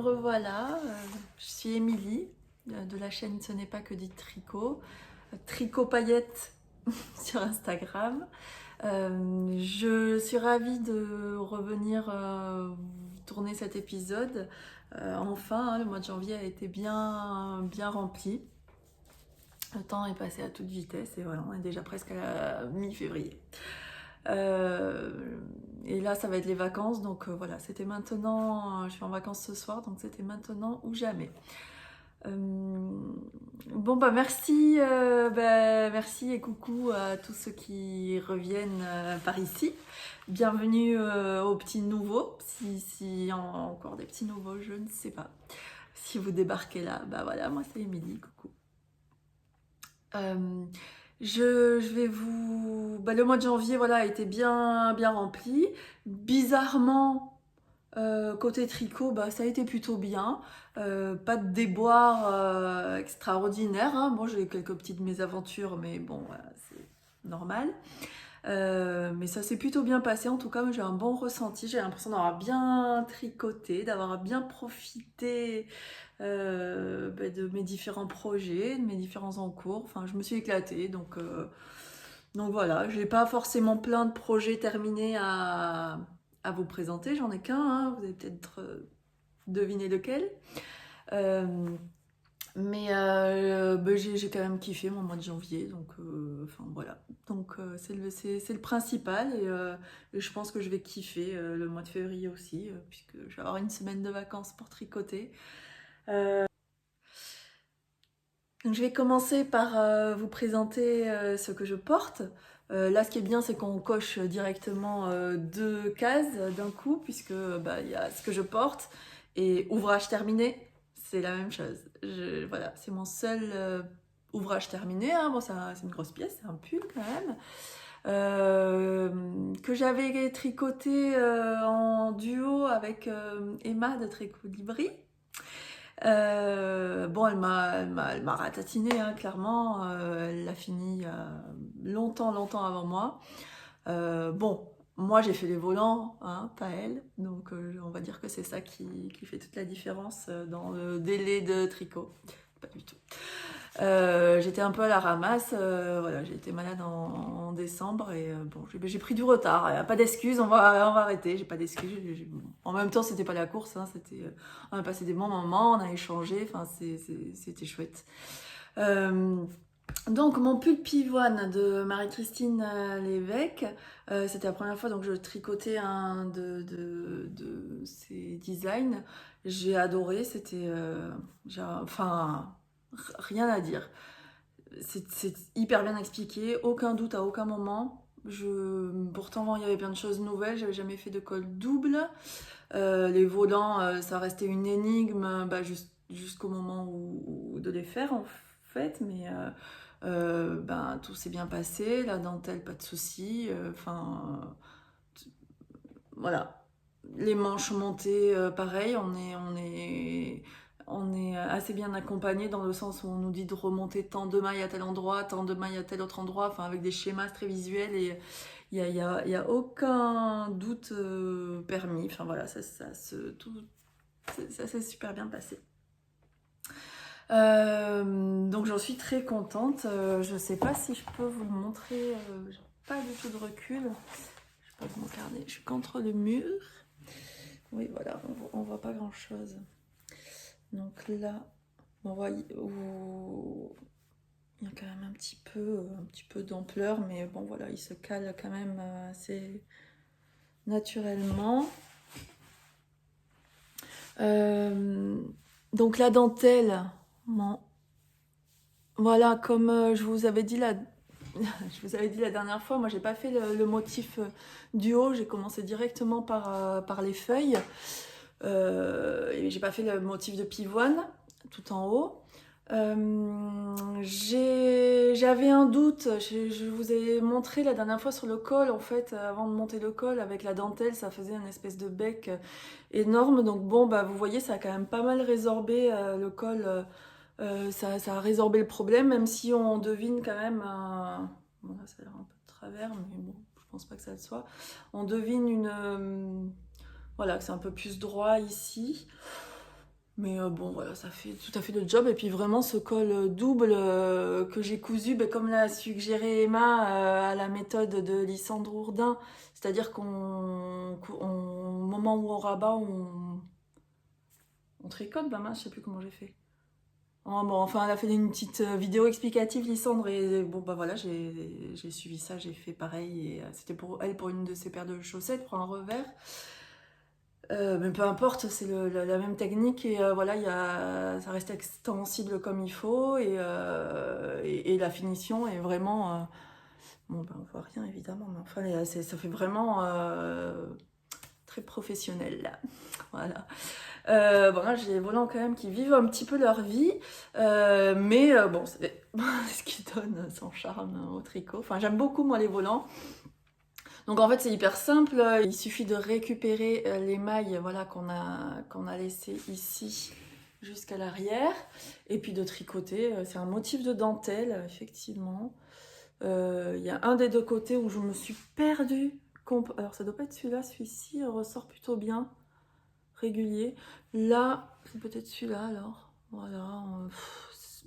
revoilà, je suis Émilie de la chaîne Ce n'est pas que du tricot, tricot paillettes sur Instagram. Je suis ravie de revenir tourner cet épisode. Enfin, hein, le mois de janvier a été bien rempli. Le temps est passé à toute vitesse et voilà, on est déjà presque à la mi-février. Et là, ça va être les vacances, donc voilà, c'était maintenant. Je suis en vacances ce soir, donc c'était maintenant ou jamais. Bon bah merci, merci et coucou à tous ceux qui reviennent par ici. Bienvenue aux petits nouveaux, si encore des petits nouveaux, je ne sais pas. Si vous débarquez là, bah voilà, moi c'est Émilie, coucou. Je vais vous... Bah, le mois de janvier voilà, a été bien rempli. Bizarrement, côté tricot, bah, ça a été plutôt bien. Pas de déboire extraordinaire. Hein. Bon, j'ai eu quelques petites mésaventures, mais bon, voilà, c'est normal. Mais ça s'est plutôt bien passé. En tout cas, j'ai un bon ressenti. J'ai l'impression d'avoir bien tricoté, d'avoir bien profité de mes différents projets, de mes différents encours. Enfin, je me suis éclatée. Donc voilà, je n'ai pas forcément plein de projets terminés à vous présenter. J'en ai qu'un. Hein. Vous avez peut-être deviné lequel. Mais j'ai quand même kiffé mon mois de janvier, donc enfin voilà. Donc c'est le principal et je pense que je vais kiffer le mois de février aussi, puisque je vais avoir une semaine de vacances pour tricoter. Donc je vais commencer par vous présenter ce que je porte. Là, ce qui est bien, c'est qu'on coche directement deux cases d'un coup, puisque bah, y a ce que je porte et ouvrage terminé, c'est la même chose. Voilà, c'est mon seul ouvrage terminé. Hein. Bon, c'est une grosse pièce, c'est un pull quand même. Que j'avais tricoté en duo avec Emma de Tricot Libri. Bon, elle m'a ratatiné, hein, clairement. Elle l'a fini il y a longtemps avant moi. Bon, moi j'ai fait les volants, hein, pas elle. Donc on va dire que c'est ça qui fait toute la différence dans le délai de tricot. Pas du tout. J'étais un peu à la ramasse, voilà, j'ai été malade en décembre et bon, j'ai pris du retard. Y a pas d'excuses, on va arrêter. J'ai pas d'excuses. En même temps, c'était pas la course, hein, on a passé des bons moments, on a échangé, enfin, c'était chouette. Donc mon pull pivoine de Marie-Christine Lévesque, c'était la première fois donc je tricotais un de ses designs. J'ai adoré, enfin rien à dire. C'est hyper bien expliqué, aucun doute à aucun moment. Pourtant il y avait plein de choses nouvelles, j'avais jamais fait de col double. Les volants, ça restait une énigme jusqu'au moment de les faire en fait, mais tout s'est bien passé, la dentelle pas de soucis, voilà. Les manches montées, pareil, on est assez bien accompagné dans le sens où on nous dit de remonter tant de mailles à tel endroit, tant de mailles à tel autre endroit, enfin avec des schémas très visuels et il y a aucun doute permis. Enfin voilà, ça s'est super bien passé. Donc j'en suis très contente. Je sais pas si je peux vous le montrer. J'ai pas du tout de recul. Je sais pas comment regarder. Je suis contre le mur. Oui, voilà, on voit pas grand chose. Donc là, on voit il y a quand même un petit peu d'ampleur, mais bon voilà, il se cale quand même assez naturellement. Donc la dentelle, bon, voilà, comme je vous avais dit je vous avais dit la dernière fois, moi j'ai pas fait le motif du haut, j'ai commencé directement par les feuilles. Et j'ai pas fait le motif de pivoine tout en haut. J'avais un doute, je vous ai montré la dernière fois sur le col, en fait, avant de monter le col avec la dentelle, ça faisait une espèce de bec énorme. Donc bon, bah vous voyez, ça a quand même pas mal résorbé le col. Ça a résorbé le problème, même si on devine quand même bon, là, ça a l'air un peu de travers, mais bon, je pense pas que ça le soit. On devine voilà, que c'est un peu plus droit ici. Mais bon, voilà, ça fait tout à fait le job. Et puis vraiment, ce col double que j'ai cousu, ben, comme l'a suggéré Emma, à la méthode de Lysandre Ourdin. C'est-à-dire au moment où on rabat, on tricote. Ben mince, je sais plus comment j'ai fait. Oh, bon, enfin, elle a fait une petite vidéo explicative, Lysandre. Et bon, bah voilà, j'ai suivi ça, j'ai fait pareil. Et c'était pour elle, pour une de ses paires de chaussettes, pour un revers. Mais peu importe, c'est la même technique et voilà, ça reste extensible comme il faut et la finition est vraiment... bon, ben, on voit rien évidemment, mais enfin, ça fait vraiment très professionnel là. Voilà. Bon, là, j'ai des volants quand même qui vivent un petit peu leur vie, mais bon, c'est ce qui donne son charme au tricot. Enfin, j'aime beaucoup moi les volants. Donc en fait c'est hyper simple, il suffit de récupérer les mailles voilà, qu'on a laissées ici jusqu'à l'arrière et puis de tricoter. C'est un motif de dentelle effectivement. Il y a un des deux côtés où je me suis perdue. Alors ça doit pas être celui-là, celui-ci ressort plutôt bien, régulier. Là c'est peut-être celui-là alors. Voilà.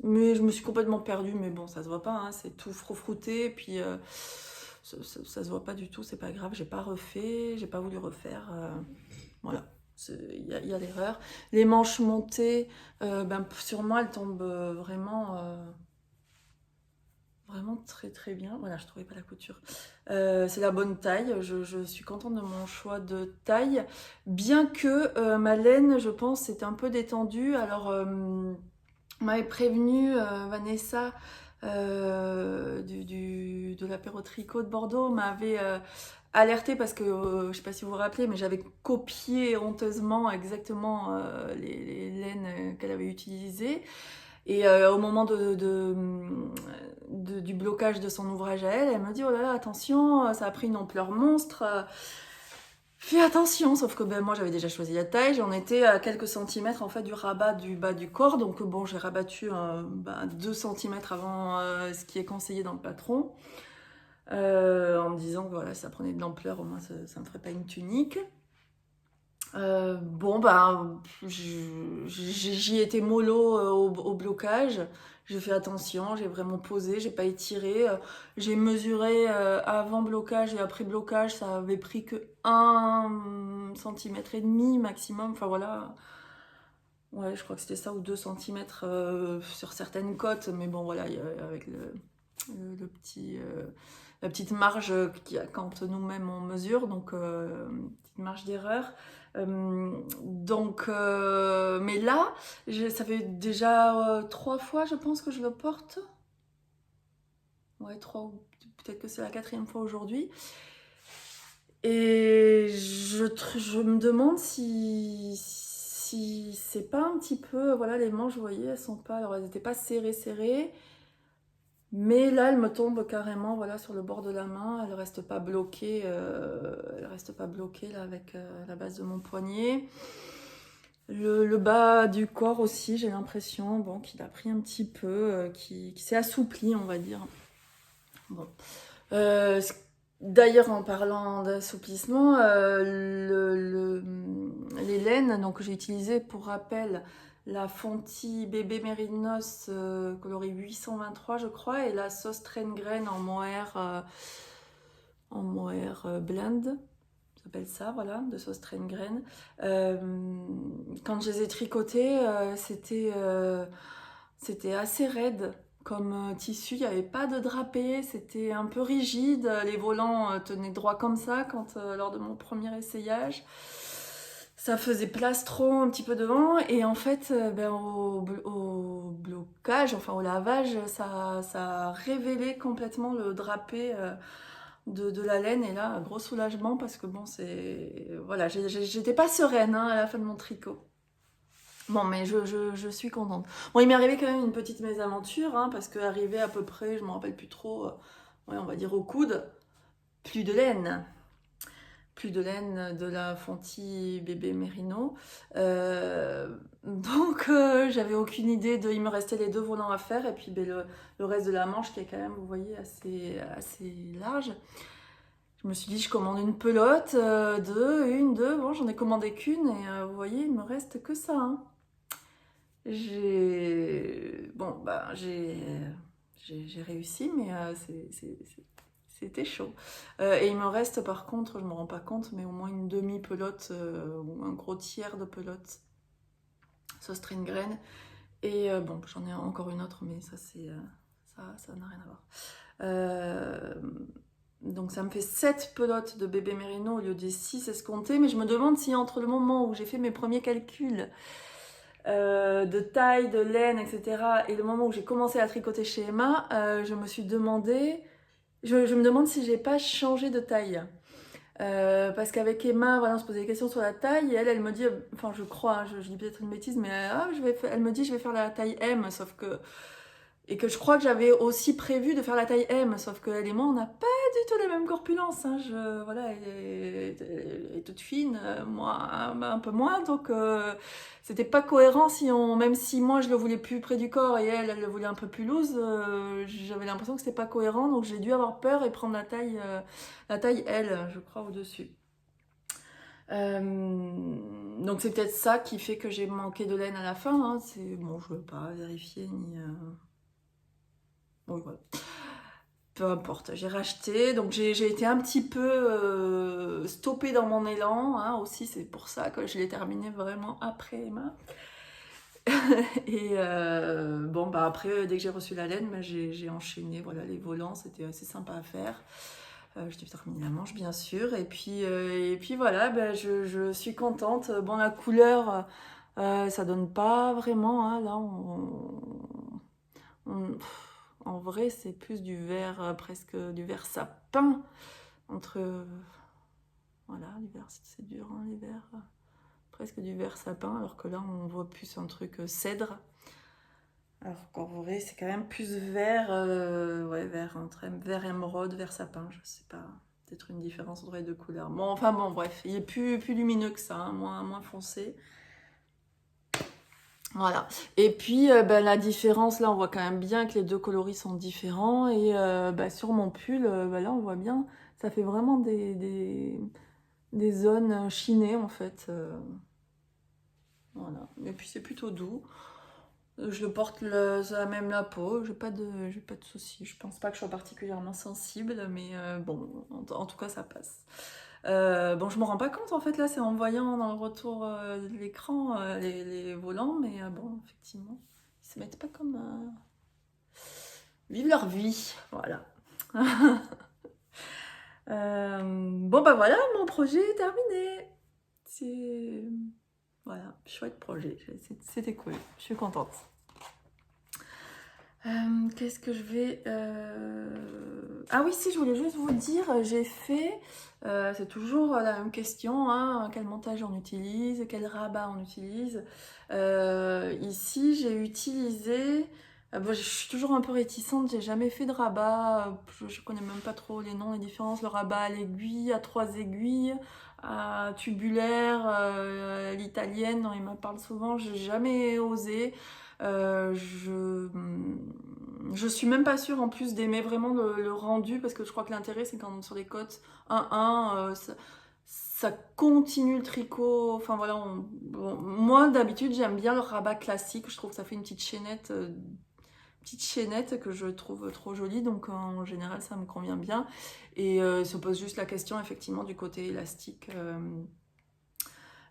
Mais je me suis complètement perdue, mais bon ça se voit pas, hein, c'est tout froufrouté puis... ça se voit pas du tout, c'est pas grave, j'ai pas refait, j'ai pas voulu refaire, voilà, il y a l'erreur. Les manches montées, ben, sur moi elles tombent vraiment très très bien. Voilà, je trouvais pas la couture. C'est la bonne taille, je suis contente de mon choix de taille, bien que ma laine, je pense, est un peu détendue. Alors, on m'avait prévenu, Vanessa, de l'apéro tricot de Bordeaux, m'avait alerté parce que, je sais pas si vous vous rappelez, mais j'avais copié honteusement exactement les laines qu'elle avait utilisées. Et au moment du blocage de son ouvrage à elle, elle me dit oh là là, attention, ça a pris une ampleur monstre. Fais attention, sauf que ben, moi j'avais déjà choisi la taille, j'en étais à quelques centimètres en fait du rabat du bas du corps, donc bon j'ai rabattu 2 centimètres avant ce qui est conseillé dans le patron, en me disant que voilà, si ça prenait de l'ampleur, au moins ça me ferait pas une tunique. Bon ben j'y étais mollo au blocage, j'ai fait attention, j'ai vraiment posé, j'ai pas étiré, j'ai mesuré avant blocage et après blocage, ça avait pris que 1,5 cm maximum, enfin voilà, ouais je crois que c'était ça ou 2 centimètres sur certaines côtes, mais bon voilà, avec le petit, la petite marge qu'il y a quand nous-mêmes on mesure, donc petite marge d'erreur. Mais là, ça fait déjà 3 fois, je pense, que je le porte. Ouais, 3 ou peut-être que c'est la 4e fois aujourd'hui. Et je me demande si c'est pas un petit peu... Voilà, les manches, vous voyez, elles sont pas... Alors, elles n'étaient pas serrées. Mais là, elle me tombe carrément voilà, sur le bord de la main. Elle reste pas bloquée, là, avec la base de mon poignet. Le bas du corps aussi, j'ai l'impression bon, qu'il a pris un petit peu, qui s'est assoupli, on va dire. Bon. D'ailleurs, en parlant d'assouplissement, les laines donc, que j'ai utilisées, pour rappel, la Fonty Bébé Mérinos coloris 823, je crois, et la sauce Train-Grain en mohair blend, ça s'appelle ça, voilà, de sauce Train-Grain. Quand je les ai tricotées, c'était assez raide comme tissu, il n'y avait pas de drapé, c'était un peu rigide, les volants tenaient droit comme ça lors de mon premier essayage. Ça faisait plastron un petit peu devant et en fait ben, au blocage, enfin au lavage, ça a révélé complètement le drapé de la laine et là, gros soulagement parce que bon, voilà, j'étais pas sereine hein, à la fin de mon tricot. Bon, mais je suis contente. Bon, il m'est arrivé quand même une petite mésaventure, hein, parce qu'arrivé à peu près, je me rappelle plus trop, ouais, on va dire au coude, plus de laine. Plus de laine de la Fonty Bébé Mérino. Donc, j'avais aucune idée il me restait les 2 volants à faire, et puis ben, le reste de la manche qui est quand même, vous voyez, assez large. Je me suis dit, je commande une pelote, deux, bon, j'en ai commandé qu'une, et vous voyez, il me reste que ça, hein. Bon, bah, j'ai réussi, mais c'était chaud. Et il me reste par contre, je me rends pas compte, mais au moins une demi-pelote ou un gros tiers de pelote sauce Stringren. Et bon, j'en ai encore une autre, mais ça c'est ça n'a rien à voir. Euh, donc ça me fait 7 pelotes de bébé mérino au lieu des 6 escomptés, mais je me demande si entre le moment où j'ai fait mes premiers calculs de taille, de laine, etc., et le moment où j'ai commencé à tricoter chez Emma, je me suis demandé, je me demande si j'ai pas changé de taille. Parce qu'avec Emma, voilà, on se posait des questions sur la taille, et elle me dit, enfin je crois, hein, je dis peut-être une bêtise, mais elle me dit je vais faire la taille M, sauf que et que je crois que j'avais aussi prévu de faire la taille M, sauf qu'elle et moi, on n'a pas du tout les mêmes corpulences. Hein. Voilà, elle est toute fine, moi un peu moins, donc c'était pas cohérent même si moi je le voulais plus près du corps et elle le voulait un peu plus loose, j'avais l'impression que c'était pas cohérent, donc j'ai dû avoir peur et prendre la taille L, je crois, au-dessus. Donc c'est peut-être ça qui fait que j'ai manqué de laine à la fin. Hein. Bon, je veux pas vérifier ni. Bon, voilà. Peu importe, j'ai racheté, donc j'ai été un petit peu stoppée dans mon élan, hein, aussi c'est pour ça que je l'ai terminé vraiment après Emma. Et bon bah après dès que j'ai reçu la laine, bah, j'ai enchaîné, voilà les volants, c'était assez sympa à faire. Je devais terminer la manche bien sûr, et puis voilà, bah, je suis contente. Bon la couleur, ça donne pas vraiment, hein, là en vrai, c'est plus du vert, presque du vert sapin. Entre. Voilà, du vert, c'est dur, hein, les verts. Presque du vert sapin, alors que là, on voit plus un truc cèdre. Alors qu'en vrai, c'est quand même plus vert, ouais, vert, entre vert émeraude, vert sapin, je sais pas. Peut-être une différence entre les deux couleurs. Bon, enfin bon, bref, il est plus lumineux que ça, hein, moins foncé. Voilà. Et puis ben, la différence, là on voit quand même bien que les deux coloris sont différents. Et ben, sur mon pull, ben, là on voit bien, ça fait vraiment des zones chinées en fait. Voilà. Et puis c'est plutôt doux. Je le porte ça a même la peau, j'ai pas de soucis. Je pense pas que je sois particulièrement sensible, mais bon, en tout cas ça passe. Bon, je me rends pas compte en fait là, c'est en voyant dans le retour de l'écran les volants, mais bon, effectivement, ils se mettent pas comme vivent leur vie, voilà. Bon bah voilà, mon projet est terminé. C'est voilà, chouette projet, c'était cool, je suis contente. Qu'est-ce que je vais... Ah oui, si, je voulais juste vous dire, j'ai fait, c'est toujours la même question, hein, quel montage on utilise, quel rabat on utilise. Ici, j'ai utilisé... bon, je suis toujours un peu réticente, j'ai jamais fait de rabat, je connais même pas trop les noms, les différences, le rabat à l'aiguille, à 3 aiguilles, à tubulaire, l'italienne, dont il me parle souvent, j'ai jamais osé. Euh, je, je suis même pas sûre en plus d'aimer vraiment le rendu parce que je crois que l'intérêt c'est quand sur les côtes 1-1, ça continue le tricot. Enfin voilà, bon, moi d'habitude j'aime bien le rabat classique, je trouve que ça fait une petite chaînette que je trouve trop jolie, donc en général ça me convient bien. Et se pose juste la question effectivement du côté élastique.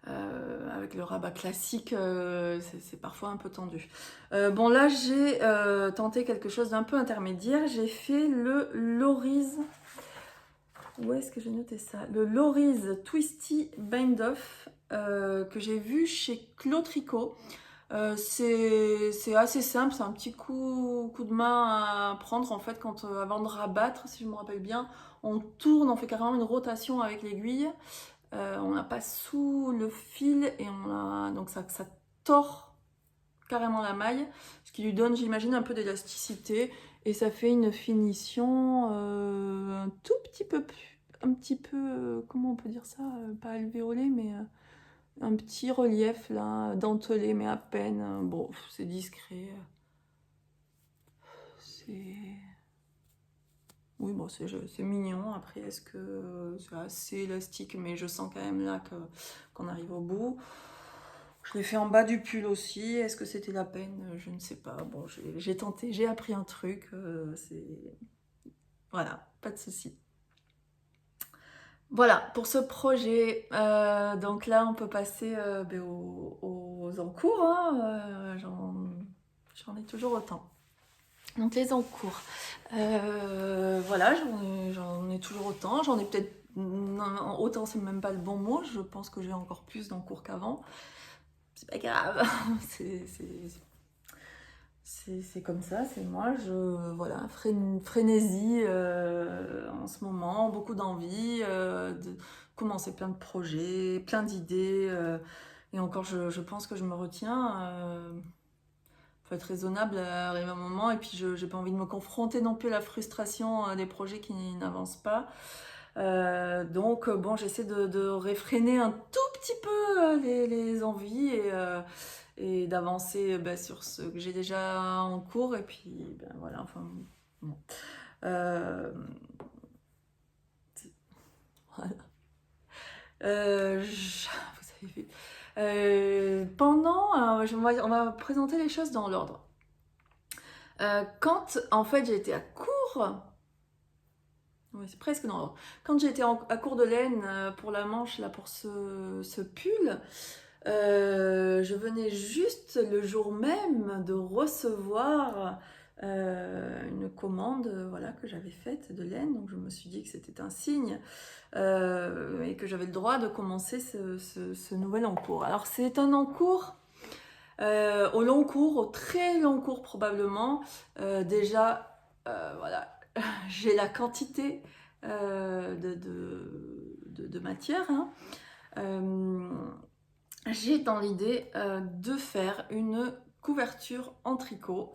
Avec le rabat classique, c'est parfois un peu tendu. Bon là j'ai tenté quelque chose d'un peu intermédiaire. J'ai fait le Loriz. Où est-ce que j'ai noté ça? Le Loriz Twisty Bind Off que j'ai vu chez Clotricot. C'est assez simple, c'est un petit coup de main à prendre en fait avant de rabattre, si je me rappelle bien. On tourne, on fait carrément une rotation avec l'aiguille. On la passe sous le fil et donc ça tord carrément la maille, ce qui lui donne, j'imagine, un peu d'élasticité et ça fait une finition un tout petit peu comment on peut dire ça, pas alvéolé, mais un petit relief là, dentelé, mais à peine. Bon, c'est discret. C'est Oui, bon, c'est mignon. Après, est-ce que c'est assez élastique? Mais je sens quand même là qu'on arrive au bout. Je l'ai fait en bas du pull aussi. Est-ce que c'était la peine? Je ne sais pas. Bon, j'ai tenté, j'ai appris un truc. Voilà, pas de souci. Voilà, pour ce projet. Donc là, on peut passer aux encours, hein. J'en ai toujours autant. Donc les encours. Voilà, j'en ai toujours autant. J'en ai peut-être... non, autant, c'est même pas le bon mot. Je pense que j'ai encore plus d'encours qu'avant. C'est pas grave. C'est comme ça, c'est moi. Voilà, frénésie en ce moment, beaucoup d'envie de commencer plein de projets, plein d'idées. Et encore, je pense que je me retiens. Faut être raisonnable, arrive un moment. Et puis, je n'ai pas envie de me confronter non plus à la frustration des projets qui n'avancent pas. Donc, bon, j'essaie de réfréner un tout petit peu les envies et d'avancer sur ce que j'ai déjà en cours. Et puis, voilà, enfin, bon. Voilà. Vous avez vu. On va présenter les choses dans l'ordre. Quand, en fait, j'ai été à court... Oui, c'est presque dans l'ordre. Quand j'étais à court de laine pour la manche, là, pour ce pull, je venais juste le jour même de recevoir une commande voilà, que j'avais faite de laine. Donc je me suis dit que c'était un signe et que j'avais le droit de commencer ce nouvel encours. Alors c'est un encours au long cours, au très long cours probablement. Déjà, voilà, j'ai la quantité de matière. Hein. J'ai dans l'idée de faire une couverture en tricot.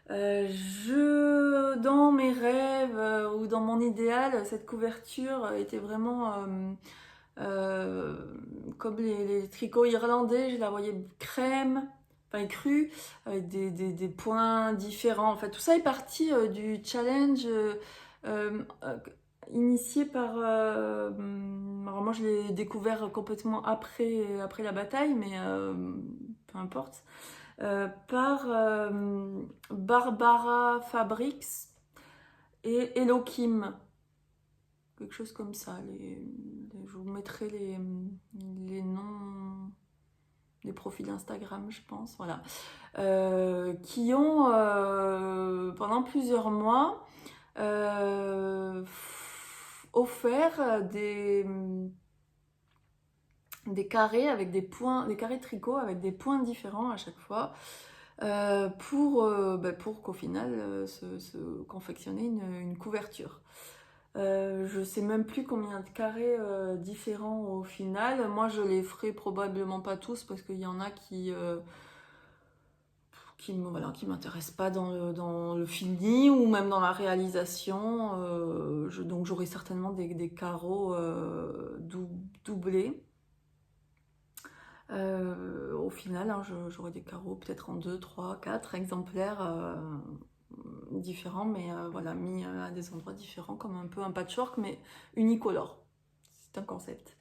Dans mes rêves ou dans mon idéal, cette couverture était vraiment comme les tricots irlandais. Je la voyais crème, enfin crue, avec des points différents. En fait, tout ça est parti du challenge euh, initié par... alors moi, je l'ai découvert complètement après la bataille, mais peu importe. Par Barbara Fabrics et Hello Kim. Quelque chose comme ça. Je vous mettrai les noms des profils Instagram, je pense. Voilà. Qui ont, pendant plusieurs mois, offert des carrés avec des points, des carrés de tricot avec des points différents à chaque fois pour qu'au final se confectionner une couverture. Je sais même plus combien de carrés différents au final. Moi, je les ferai probablement pas tous parce qu'il y en a qui m'intéressent pas dans le fini ou même dans la réalisation. Donc, j'aurai certainement des carreaux doublés. Au final, hein, j'aurai des carreaux peut-être en 2, 3, 4 exemplaires différents, mais voilà, mis à des endroits différents, comme un peu un patchwork, mais unicolore. C'est un concept.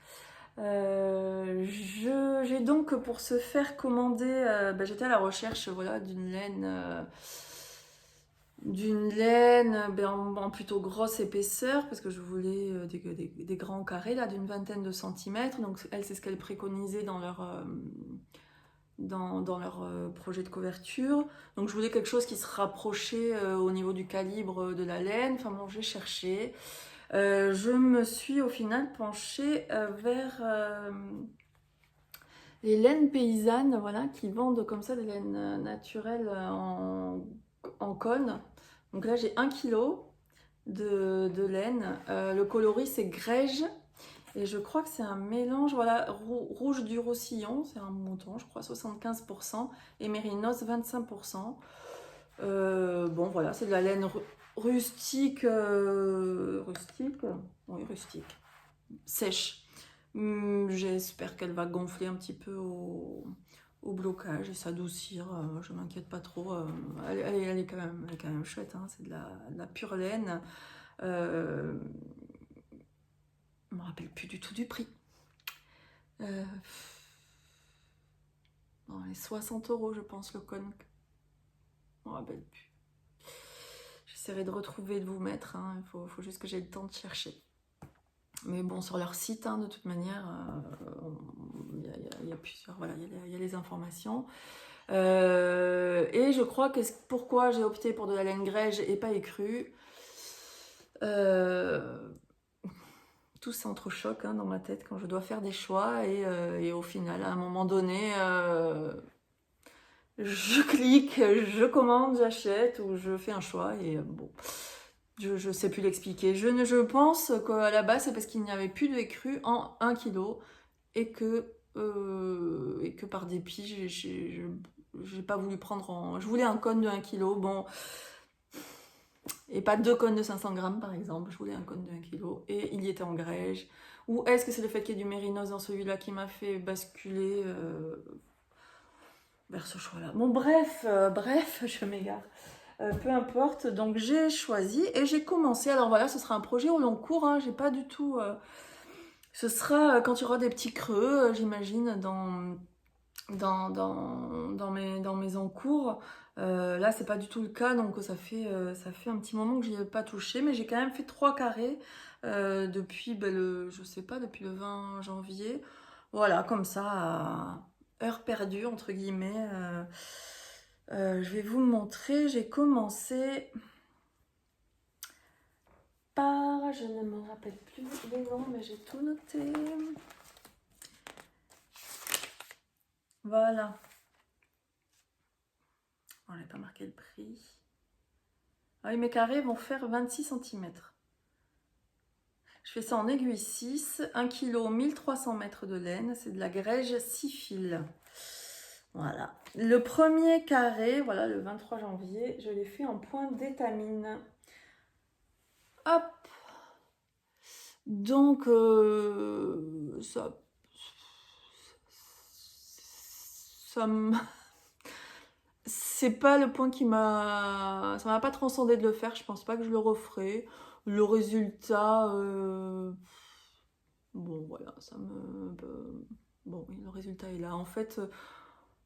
J'ai donc pour se faire commander, j'étais à la recherche voilà, d'une laine en plutôt grosse épaisseur parce que je voulais des grands carrés là d'une vingtaine de centimètres. Donc elle, c'est ce qu'elle préconisait dans leur projet de couverture. Donc je voulais quelque chose qui se rapprochait au niveau du calibre de la laine. Enfin bon, j'ai cherché. Je me suis au final penchée vers les laines paysannes, voilà, qui vendent comme ça des laines naturelles en cône. Donc là, j'ai 1 kg de laine. Le coloris, c'est grège. Et je crois que c'est un mélange, voilà, rouge du Roussillon, c'est un mouton, je crois, 75%, et mérinos, 25%. Bon, voilà, c'est de la laine rustique, oui, rustique, sèche. J'espère qu'elle va gonfler un petit peu au blocage et s'adoucir. Je m'inquiète pas trop. Elle est quand même chouette. Hein, c'est de la pure laine. Je me rappelle plus du tout du prix. dans les 60 € je pense le cône. Je me rappelle plus. J'essaierai de retrouver, de vous mettre, hein. Il faut juste que j'ai le temps de chercher. Mais bon, sur leur site, hein, de toute manière, il y a plusieurs, voilà, il y a les informations. Et je crois que pourquoi j'ai opté pour de la laine grège et pas écrue, tout s'entrechoque, hein, dans ma tête quand je dois faire des choix et au final, à un moment donné, je clique, je commande, j'achète ou je fais un choix et bon, je sais plus l'expliquer. Je pense qu'à la base, c'est parce qu'il n'y avait plus de écrue en 1 kg et que par dépit, j'ai pas voulu prendre en... Je voulais un cône de 1 kg, bon, et pas 2 cônes de 500 grammes par exemple. Je voulais un cône de 1 kg et il y était en grège. Ou est-ce que c'est le fait qu'il y ait du mérinos dans celui-là qui m'a fait basculer vers ce choix-là? Bon, bref, je m'égare. Peu importe, donc j'ai choisi et j'ai commencé. Alors voilà, ce sera un projet au long cours, hein, j'ai pas du tout... ce sera quand il y aura des petits creux, j'imagine, dans mes encours. Là, c'est pas du tout le cas, donc ça fait un petit moment que j'y ai pas touché, mais j'ai quand même fait 3 carrés depuis, je sais pas, depuis le 20 janvier. Voilà, comme ça, à heure perdue, entre guillemets. Je vais vous montrer, j'ai commencé par, je ne me rappelle plus les noms, mais j'ai tout noté. Voilà. On n'a pas marqué le prix. Ah oui, mes carrés vont faire 26 cm. Je fais ça en aiguille 6, 1 kg, 1300 mètres de laine. C'est de la grège 6 fils. Voilà. Le premier carré, voilà, le 23 janvier, je l'ai fait en point d'étamine. Hop. Donc, ça me... C'est pas le point qui m'a... Ça m'a pas transcendé de le faire, je pense pas que je le referai. Le résultat... Bon, voilà, ça me... Bon, oui, le résultat est là. En fait,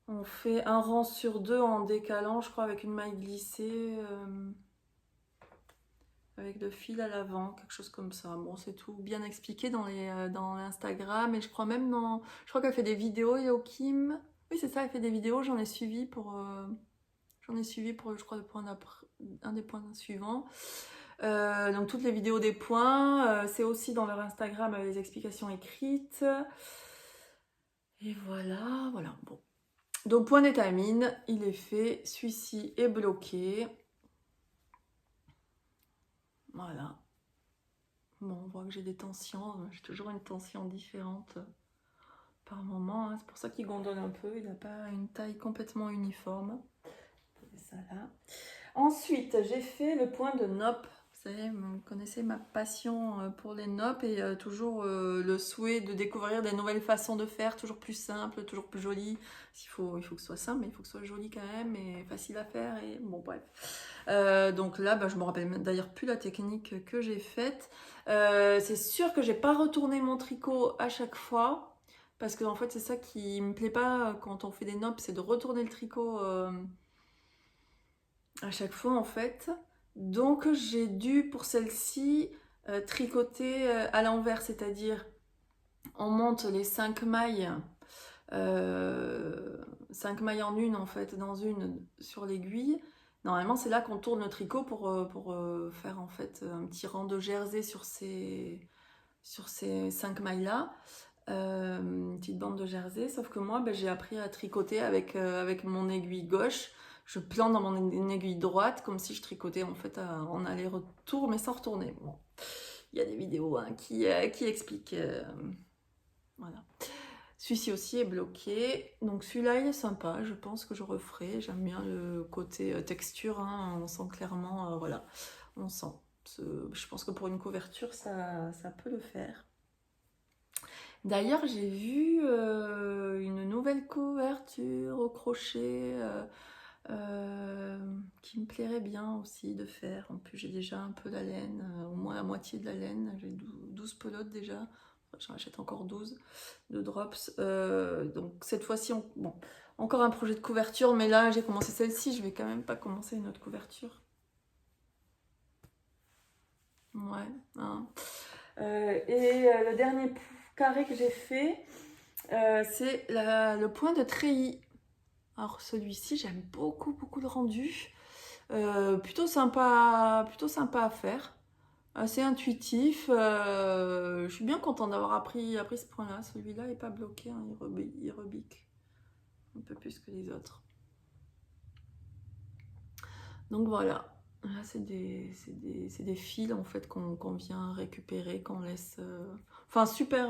on fait un rang sur 2 en décalant, je crois, avec une maille glissée, avec le fil à l'avant, quelque chose comme ça. Bon, c'est tout bien expliqué dans l'Instagram, et je crois même dans... Je crois qu'elle fait des vidéos, Yokim. Oui, c'est ça, elle fait des vidéos, j'en ai suivi pour... je crois, un des points suivants. Donc toutes les vidéos des points, c'est aussi dans leur Instagram avec les explications écrites. Et voilà, voilà, bon. Donc point d'étamine, il est fait, celui-ci est bloqué. Voilà. Bon, on voit que j'ai des tensions, j'ai toujours une tension différente par moment, hein. C'est pour ça qu'il gondole un peu, il n'a pas une taille complètement uniforme. Ça là. Ensuite, j'ai fait le point de nopp. Vous savez, vous connaissez ma passion pour les nopp et toujours le souhait de découvrir des nouvelles façons de faire, toujours plus simples, toujours plus jolies. Il faut que ce soit simple, mais il faut que ce soit joli quand même et facile à faire. Et bon, bref. Donc là, je me rappelle d'ailleurs plus la technique que j'ai faite. C'est sûr que j'ai pas retourné mon tricot à chaque fois parce que en fait, c'est ça qui me plaît pas quand on fait des nopp, c'est de retourner le tricot à chaque fois en fait. Donc j'ai dû pour celle-ci tricoter à l'envers, c'est-à-dire on monte les 5 mailles, 5 mailles en une en fait, dans une sur l'aiguille. Normalement c'est là qu'on tourne le tricot pour faire en fait un petit rang de jersey sur ces 5 mailles là. Une petite bande de jersey, sauf que moi j'ai appris à tricoter avec mon aiguille gauche. Je plante dans mon aiguille droite comme si je tricotais en fait en aller-retour mais sans retourner. Bon, il y a des vidéos, hein, qui expliquent. Voilà. Celui-ci aussi est bloqué. Donc celui-là il est sympa, je pense que je referai. J'aime bien le côté texture, hein. On sent clairement, voilà, on sent. Je pense que pour une couverture ça peut le faire. D'ailleurs, j'ai vu une nouvelle couverture au crochet qui me plairait bien aussi de faire. En plus, j'ai déjà un peu la laine, au moins la moitié de la laine. J'ai 12 pelotes déjà. j'en achète encore 12 de drops. Donc cette fois-ci, bon, encore un projet de couverture, mais là j'ai commencé celle-ci, je vais quand même pas commencer une autre couverture. Ouais. Hein. Le dernier carré que j'ai fait, c'est le point de treillis. Alors celui-ci, j'aime beaucoup le rendu. Plutôt sympa à faire. Assez intuitif. Je suis bien contente d'avoir appris ce point-là. Celui-là n'est pas bloqué, hein, il rebique un peu plus que les autres. Donc voilà. Là, c'est des fils en fait qu'on vient récupérer, qu'on laisse. Enfin, super.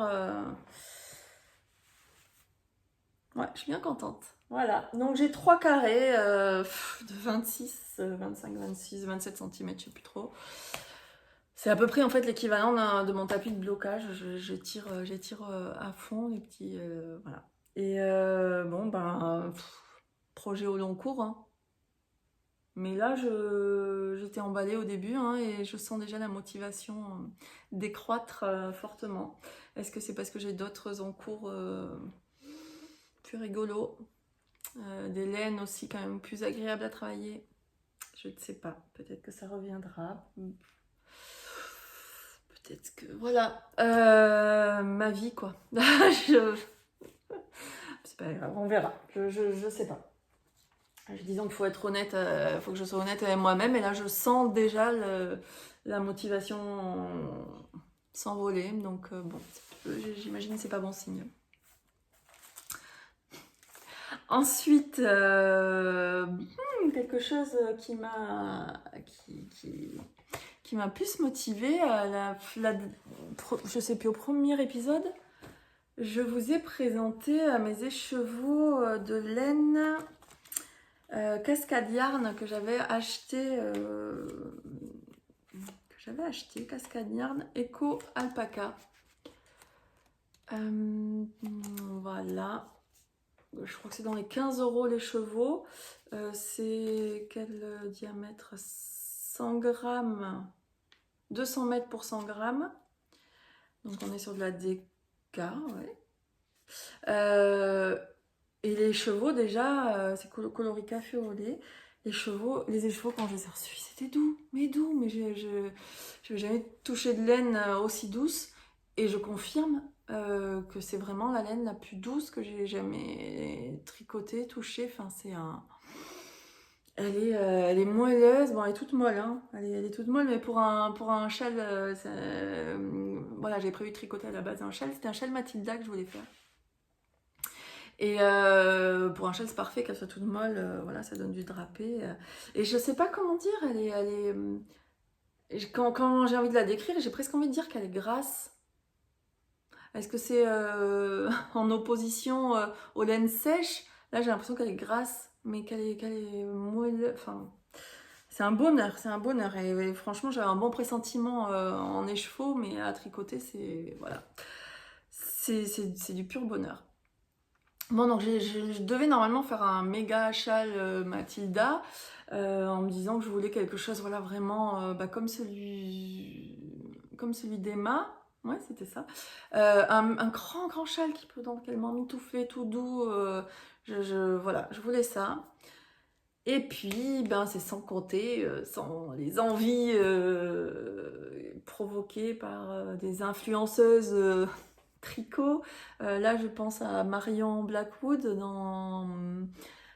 Ouais, je suis bien contente. Voilà. Donc j'ai 3 carrés de 26, 25, 26, 27 cm, je sais plus trop. C'est à peu près en fait l'équivalent de mon tapis de blocage. J'étire à fond les petits. Voilà. Et bon, ben, projet au long cours. Hein. Mais là, j'étais emballée au début hein, et je sens déjà la motivation décroître fortement. Est-ce que c'est parce que j'ai d'autres en cours plus rigolos, des laines aussi quand même plus agréables à travailler? Je ne sais pas. Peut-être que ça reviendra. Peut-être que... Voilà. Ma vie, quoi. C'est pas grave, on verra. Je sais pas. Disons qu'il faut être honnête, faut que je sois honnête avec moi-même. Et là, je sens déjà la motivation s'envoler. Donc, bon, j'imagine que c'est pas bon signe. Ensuite, quelque chose qui m'a plus motivée, je sais plus, au premier épisode, je vous ai présenté mes écheveaux de laine Cascade Yarn que j'avais acheté, Cascade Yarn Eco Alpaca. Voilà. Je crois que c'est dans les 15 € les chevaux. C'est quel diamètre? 100 grammes, 200 mètres pour 100 grammes. Donc on est sur de la DK, ouais. Et les chevaux déjà, c'est Colorica Furolé. Les écheveaux quand je les ai reçus, c'était doux, mais je n'avais jamais touché de laine aussi douce. Et je confirme que c'est vraiment la laine la plus douce que j'ai jamais tricotée, touchée. Enfin, elle est moelleuse. Bon, elle est toute molle, hein. Elle est toute molle, mais pour un châle, voilà, j'avais prévu de tricoter à la base un châle. C'était un châle Matilda que je voulais faire. Et pour un châle, c'est parfait qu'elle soit toute molle. Voilà, ça donne du drapé. Et je sais pas comment dire. Quand j'ai envie de la décrire, j'ai presque envie de dire qu'elle est grasse. Est-ce que c'est en opposition aux laines sèches? Là, j'ai l'impression qu'elle est grasse, mais qu'elle est moelle. Enfin, c'est un bonheur, Et franchement, j'avais un bon pressentiment en écheveau, mais à tricoter, c'est voilà, c'est du pur bonheur. Bon, donc je devais normalement faire un méga châle Matilda en me disant que je voulais quelque chose, voilà, vraiment comme celui d'Emma. Ouais, c'était ça. Un grand châle qui peut dans lequel m'emmitouffer, tout doux. Voilà, je voulais ça. Et puis, ben, c'est sans compter, sans les envies provoquées par des influenceuses tricot. Là, je pense à Marion Blackwood dans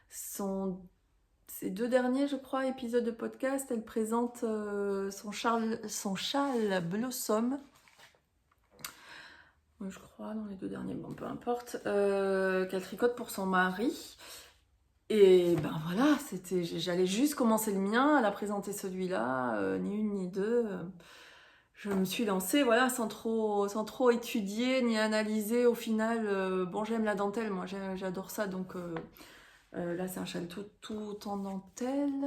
ses 2 derniers, je crois, épisodes de podcast. Elle présente son châle Blossom. Je crois, dans les 2 derniers, bon, peu importe, qu'elle tricote pour son mari. Et ben voilà, j'allais juste commencer le mien, elle a présenté celui-là, ni une ni deux. Je me suis lancée, voilà, sans trop étudier ni analyser. Au final, bon, j'aime la dentelle, moi, j'adore ça. Donc là, c'est un châle tout en dentelle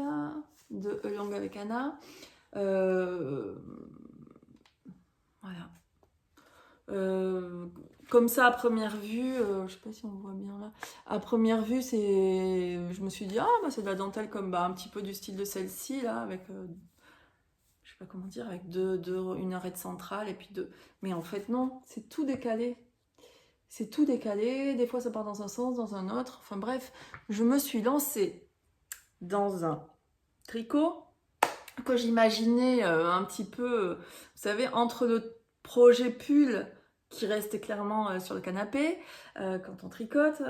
de Long avec Anna. Voilà. Comme ça, à première vue, je sais pas si on voit bien là. À première vue, je me suis dit, ah, bah, c'est de la dentelle comme un petit peu du style de celle-ci, là, avec, je sais sais pas comment dire, avec une arête centrale et puis deux. Mais en fait, non, c'est tout décalé. C'est tout décalé, des fois ça part dans un sens, dans un autre. Enfin bref, je me suis lancée dans un tricot que j'imaginais un petit peu, vous savez, entre le projet pull qui reste clairement sur le canapé quand on tricote,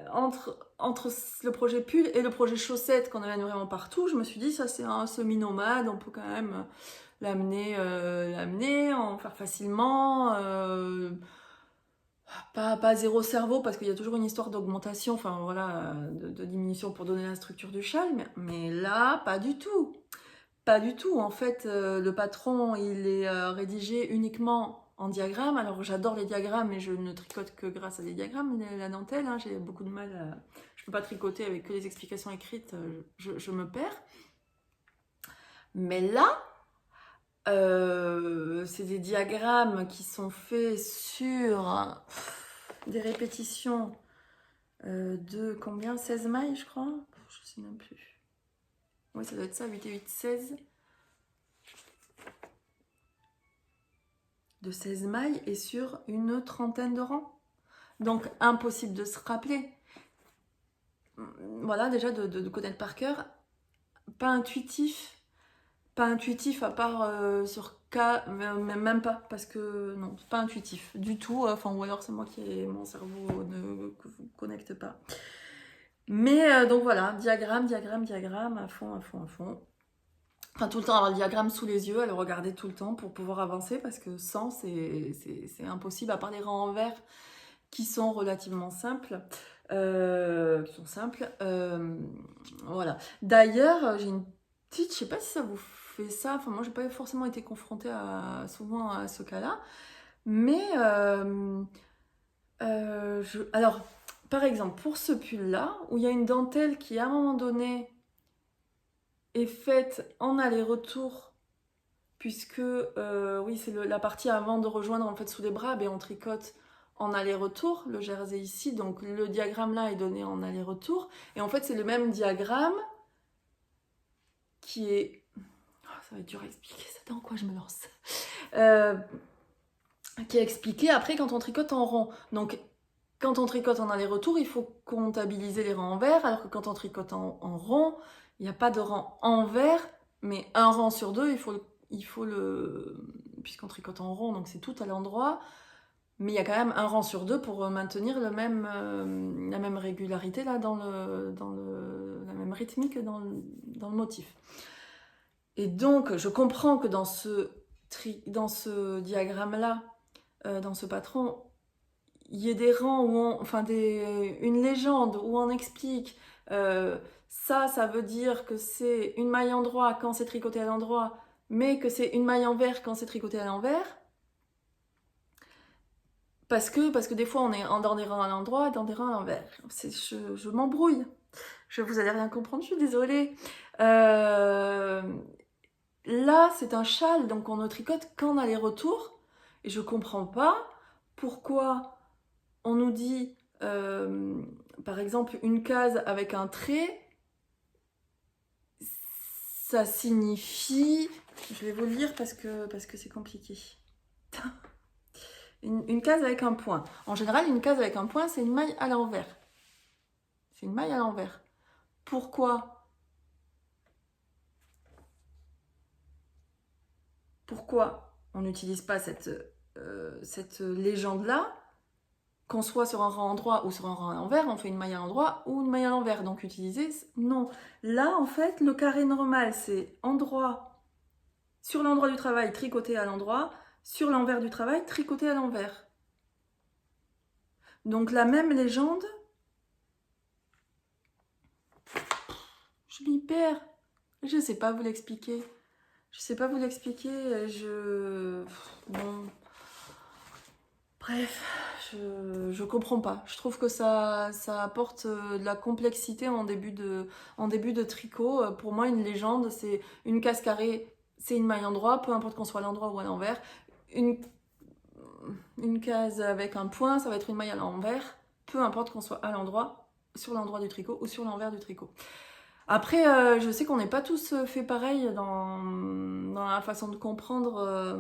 entre le projet pull et le projet chaussette qu'on amène vraiment partout, je me suis dit ça c'est un semi-nomade, on peut quand même l'amener, en faire facilement, pas zéro cerveau parce qu'il y a toujours une histoire d'augmentation, enfin voilà, de diminution pour donner la structure du châle, mais là pas du tout. Pas du tout. En fait, le patron, il est rédigé uniquement en diagramme. Alors, j'adore les diagrammes, mais je ne tricote que grâce à des diagrammes, la dentelle. Hein, j'ai beaucoup de mal à... Je ne peux pas tricoter avec que les explications écrites, je me perds. Mais là, c'est des diagrammes qui sont faits sur des répétitions de combien? 16 mailles, je crois? Je ne sais même plus. Oui, ça doit être ça, 8 et 8, 16. De 16 mailles et sur une trentaine de rangs. Donc, impossible de se rappeler. Voilà, déjà de connaître par cœur. Pas intuitif. Pas intuitif à part sur K, même pas, parce que non, pas intuitif du tout. Enfin, ou alors c'est moi mon cerveau ne connecte pas. Mais donc voilà, diagramme, à fond. Enfin, tout le temps avoir le diagramme sous les yeux, à le regarder tout le temps pour pouvoir avancer, parce que sans, c'est impossible, à part les rangs en vert qui sont relativement simples. Voilà. D'ailleurs, j'ai une petite, je sais pas si ça vous fait ça, enfin moi j'ai pas forcément été confrontée souvent à ce cas-là, mais alors, par exemple, pour ce pull-là, où il y a une dentelle qui à un moment donné est faite en aller-retour, puisque oui, c'est la partie avant de rejoindre en fait sous les bras, on tricote en aller-retour, le jersey ici, donc le diagramme là est donné en aller-retour, et en fait c'est le même diagramme qui est... Oh, ça va être dur à expliquer, c'est dans quoi je me lance qui est expliqué après quand on tricote en rond. Donc quand on tricote en aller-retour, il faut comptabiliser les rangs en vert, alors que quand on tricote en rond, il n'y a pas de rang en vert, mais un rang sur deux, il faut le... Puisqu'on tricote en rond, donc c'est tout à l'endroit, mais il y a quand même un rang sur deux pour maintenir la même régularité là, la même rythmique dans le motif. Et donc, je comprends que dans ce diagramme-là, dans ce patron, il y ait des rangs une légende où on explique ça veut dire que c'est une maille en droit quand c'est tricoté à l'endroit, mais que c'est une maille en vert quand c'est tricoté à l'envers. Parce que des fois on est dans des rangs à l'endroit et dans des rangs à l'envers. Je m'embrouille. Vous allez rien comprendre, je suis désolée. Là, c'est un châle, donc on ne tricote qu'en aller-retour. Et je comprends pas pourquoi on nous dit, par exemple, une case avec un trait, ça signifie... Je vais vous le lire parce que c'est compliqué. Une case avec un point. En général, une case avec un point, c'est une maille à l'envers. C'est une maille à l'envers. Pourquoi on n'utilise pas cette légende-là? Qu'on soit sur un rang endroit ou sur un rang à l'envers, on fait une maille à l'endroit ou une maille à l'envers. Donc utiliser, non. Là, en fait, le carré normal, c'est endroit, sur l'endroit du travail, tricoté à l'endroit, sur l'envers du travail, tricoté à l'envers. Donc la même légende, je m'y perds. Je ne sais pas vous l'expliquer. Bon... Bref, je comprends pas. Je trouve que ça apporte de la complexité en début de tricot. Pour moi, une légende, c'est une case carrée, c'est une maille en droit, peu importe qu'on soit à l'endroit ou à l'envers. Une case avec un point, ça va être une maille à l'envers, peu importe qu'on soit à l'endroit, sur l'endroit du tricot ou sur l'envers du tricot. Après, je sais qu'on n'est pas tous fait pareil dans la façon de comprendre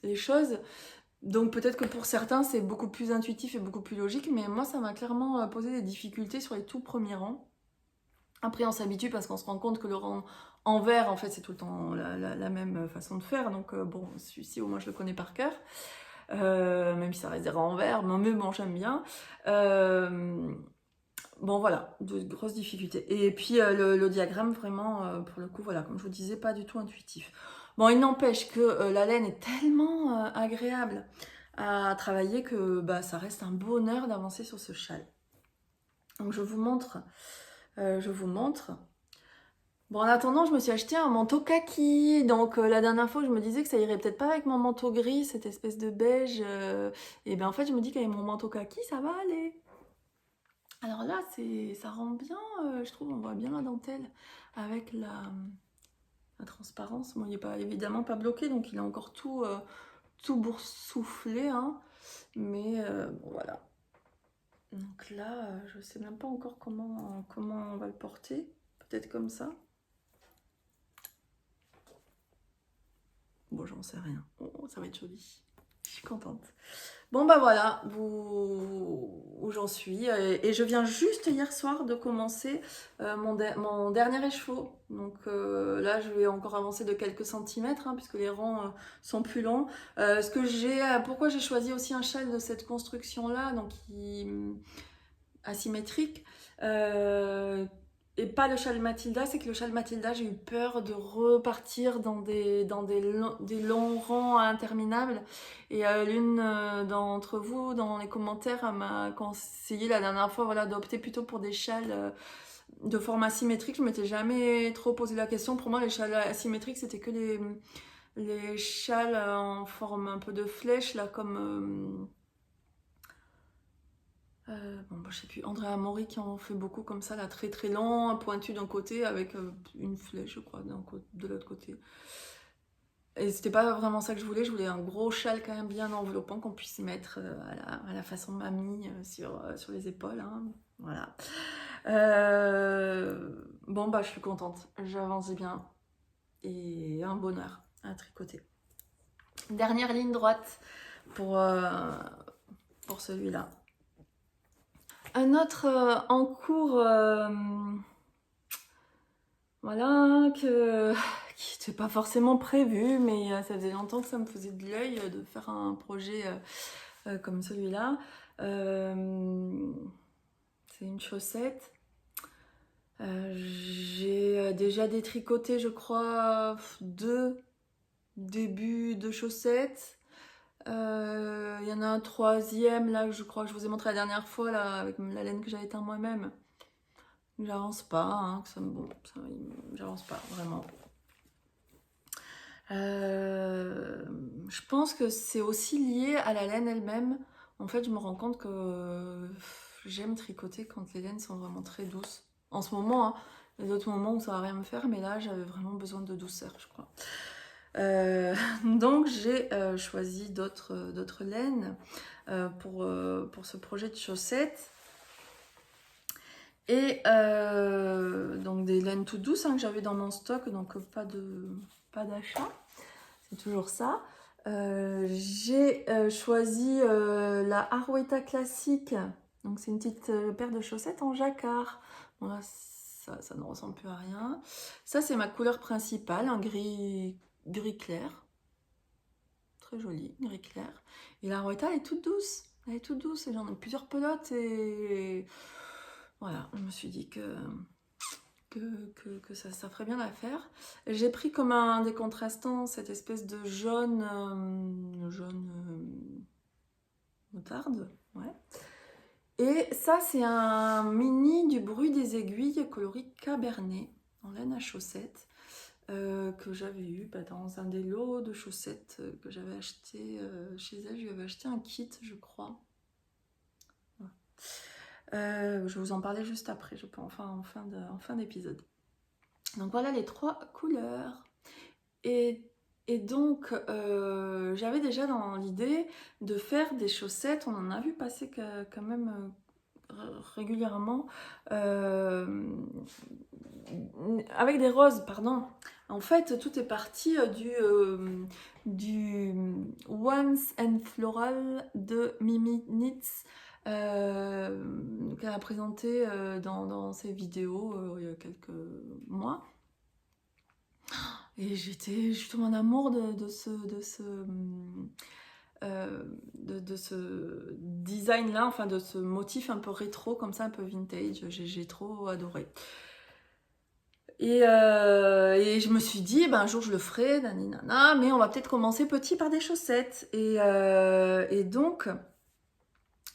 les choses. Donc peut-être que pour certains, c'est beaucoup plus intuitif et beaucoup plus logique, mais moi, ça m'a clairement posé des difficultés sur les tout premiers rangs. Après, on s'habitue parce qu'on se rend compte que le rang en vert, en fait, c'est tout le temps la même façon de faire. Donc bon, celui-ci, au moins, je le connais par cœur. Même si ça reste des rangs en vert, mais bon, j'aime bien. Bon voilà, de grosses difficultés. Et puis le diagramme, vraiment, pour le coup, voilà, comme je vous disais, pas du tout intuitif. Bon, il n'empêche que la laine est tellement agréable à travailler que bah, ça reste un bonheur d'avancer sur ce châle. Donc je vous montre. Bon, en attendant, je me suis acheté un manteau kaki. Donc la dernière fois, je me disais que ça irait peut-être pas avec mon manteau gris, cette espèce de beige. Et bien en fait, je me dis qu'avec mon manteau kaki, ça va aller. Alors là, ça rend bien, je trouve, on voit bien la dentelle avec la transparence. Bon, il n'est pas, évidemment pas bloqué, donc il est encore tout boursouflé, hein. Mais bon, voilà. Donc là, je sais même pas encore comment on va le porter. Peut-être comme ça. Bon, j'en sais rien. Oh, ça va être joli. Je suis contente. Bon bah voilà où j'en suis. Et je viens juste hier soir de commencer mon dernier écheveau. Donc là je vais encore avancer de quelques centimètres hein, puisque les rangs sont plus longs. Pourquoi j'ai choisi aussi un châle de cette construction là, donc asymétrique. Et pas le châle Mathilda, c'est que le châle Mathilda, j'ai eu peur de repartir dans des longs rangs interminables. Et l'une d'entre vous, dans les commentaires, m'a conseillé la dernière fois voilà, d'opter plutôt pour des châles de forme asymétrique. Je m'étais jamais trop posé la question. Pour moi, les châles asymétriques, c'était que les châles en forme un peu de flèche, là, comme... bon, bah, je sais plus, André Amaury qui en fait beaucoup comme ça, là, très très lent, pointu d'un côté, avec une flèche, je crois, de l'autre côté. Et c'était pas vraiment ça que je voulais un gros châle quand même bien enveloppant qu'on puisse mettre à la façon mamie sur les épaules, hein. Voilà. Bon, bah, je suis contente, j'avance bien, et un bonheur à tricoter. Dernière ligne droite pour celui-là. Un autre en cours, voilà, qui n'était pas forcément prévu, mais ça faisait longtemps que ça me faisait de l'œil de faire un projet comme celui-là. C'est une chaussette. J'ai déjà détricoté, je crois, 2 débuts de chaussettes. Il y en a un troisième là que je crois que je vous ai montré la dernière fois là avec la laine que j'avais teint moi-même. J'avance pas, hein, j'avance pas vraiment. Je pense que c'est aussi lié à la laine elle-même. En fait, je me rends compte que j'aime tricoter quand les laines sont vraiment très douces. En ce moment, hein, il y a d'autres moments où ça va rien me faire, mais là, j'avais vraiment besoin de douceur, je crois. Donc, j'ai choisi d'autres laines pour ce projet de chaussettes. Et donc des laines toutes douces hein, que j'avais dans mon stock, donc pas d'achat, c'est toujours ça. J'ai choisi la Arouetta classique, donc c'est une petite paire de chaussettes en jacquard. Bon là, ça ne ressemble plus à rien. Ça c'est ma couleur principale, un gris clair, très joli, gris clair. Et la Arouetta elle est toute douce, et j'en ai plusieurs pelotes et voilà, je me suis dit que ça ferait bien l'affaire. J'ai pris comme un des contrastants cette espèce de jaune moutarde, ouais. Et ça, c'est un mini du bruit des aiguilles coloris Cabernet en laine à chaussettes que j'avais eu dans un des lots de chaussettes que j'avais acheté chez elle. Je lui avais acheté un kit, je crois. Je vais vous en parler juste après, je pense, en fin d'épisode. Donc voilà les 3 couleurs. Et donc, j'avais déjà dans l'idée de faire des chaussettes. On en a vu passer quand même régulièrement avec des roses, pardon. En fait, tout est parti du Once and Floral de Mimi Knits qu'elle a présenté dans ses vidéos il y a quelques mois. Et je suis tombée en amour de ce design-là, enfin de ce motif un peu rétro, comme ça, un peu vintage. J'ai trop adoré. Et je me suis dit, ben, un jour je le ferai, naninana, mais on va peut-être commencer petit par des chaussettes. Et donc,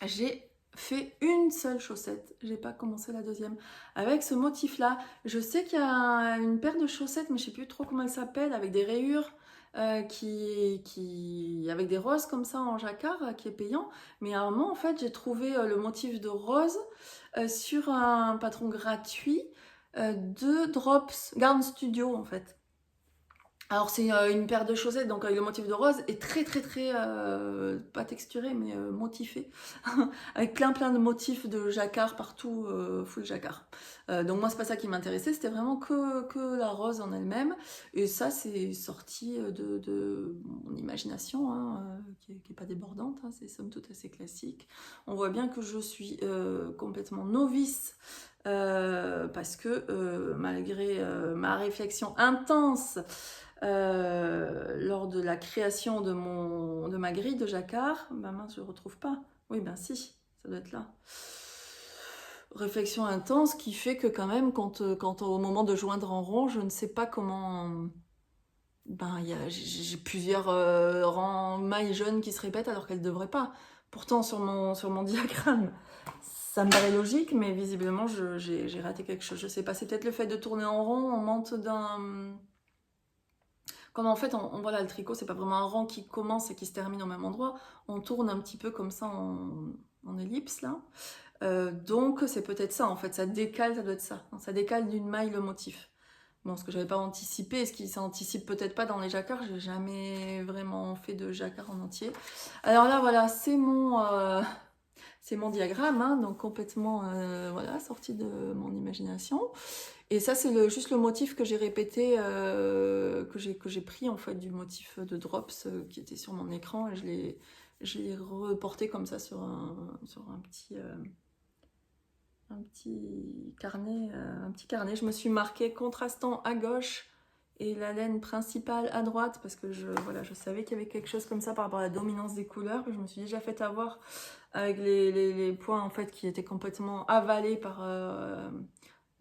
j'ai fait une seule chaussette, j'ai pas commencé la deuxième, avec ce motif-là. Je sais qu'il y a une paire de chaussettes, mais je sais plus trop comment elle s'appelle, avec des rayures, avec des roses comme ça en jacquard, qui est payant. Mais à un moment, en fait, j'ai trouvé le motif de rose sur un patron gratuit de Drops Garden Studio, en fait. Alors c'est une paire de chaussettes, donc avec le motif de rose, et très pas texturé, mais motifé, avec plein de motifs de jacquard partout, full jacquard. Donc moi c'est pas ça qui m'intéressait, c'était vraiment que la rose en elle-même, et ça c'est sorti de mon imagination, hein, qui est pas débordante, hein, c'est somme toute assez classique. On voit bien que je suis complètement novice, parce que malgré ma réflexion intense, lors de la création de ma grille de jacquard, ben mince, je ne retrouve pas. Oui, ben si, ça doit être là. Réflexion intense qui fait que quand même, quand au moment de joindre en rond, je ne sais pas comment... Ben, j'ai plusieurs mailles jaunes qui se répètent alors qu'elles ne devraient pas. Pourtant, sur mon diagramme, ça me paraît logique, mais visiblement, j'ai raté quelque chose. Je sais pas, c'est peut-être le fait de tourner en rond, on monte d'un... Comme en fait, voilà, le tricot, c'est pas vraiment un rang qui commence et qui se termine au même endroit. On tourne un petit peu comme ça en ellipse, là. Donc, c'est peut-être ça, en fait. Ça décale, ça doit être ça. Ça décale d'une maille le motif. Bon, ce que j'avais pas anticipé, ce qui s'anticipe peut-être pas dans les jacquards, j'ai jamais vraiment fait de jacquard en entier. Alors là, voilà, c'est mon diagramme, hein, donc complètement voilà, sorti de mon imagination. Et ça, c'est juste le motif que j'ai répété, que j'ai pris en fait du motif de Drops qui était sur mon écran, et je l'ai reporté comme ça sur un petit carnet, Je me suis marqué contrastant à gauche et la laine principale à droite, parce que voilà, je savais qu'il y avait quelque chose comme ça par rapport à la dominance des couleurs. Je me suis déjà fait avoir avec les points en fait qui étaient complètement avalés par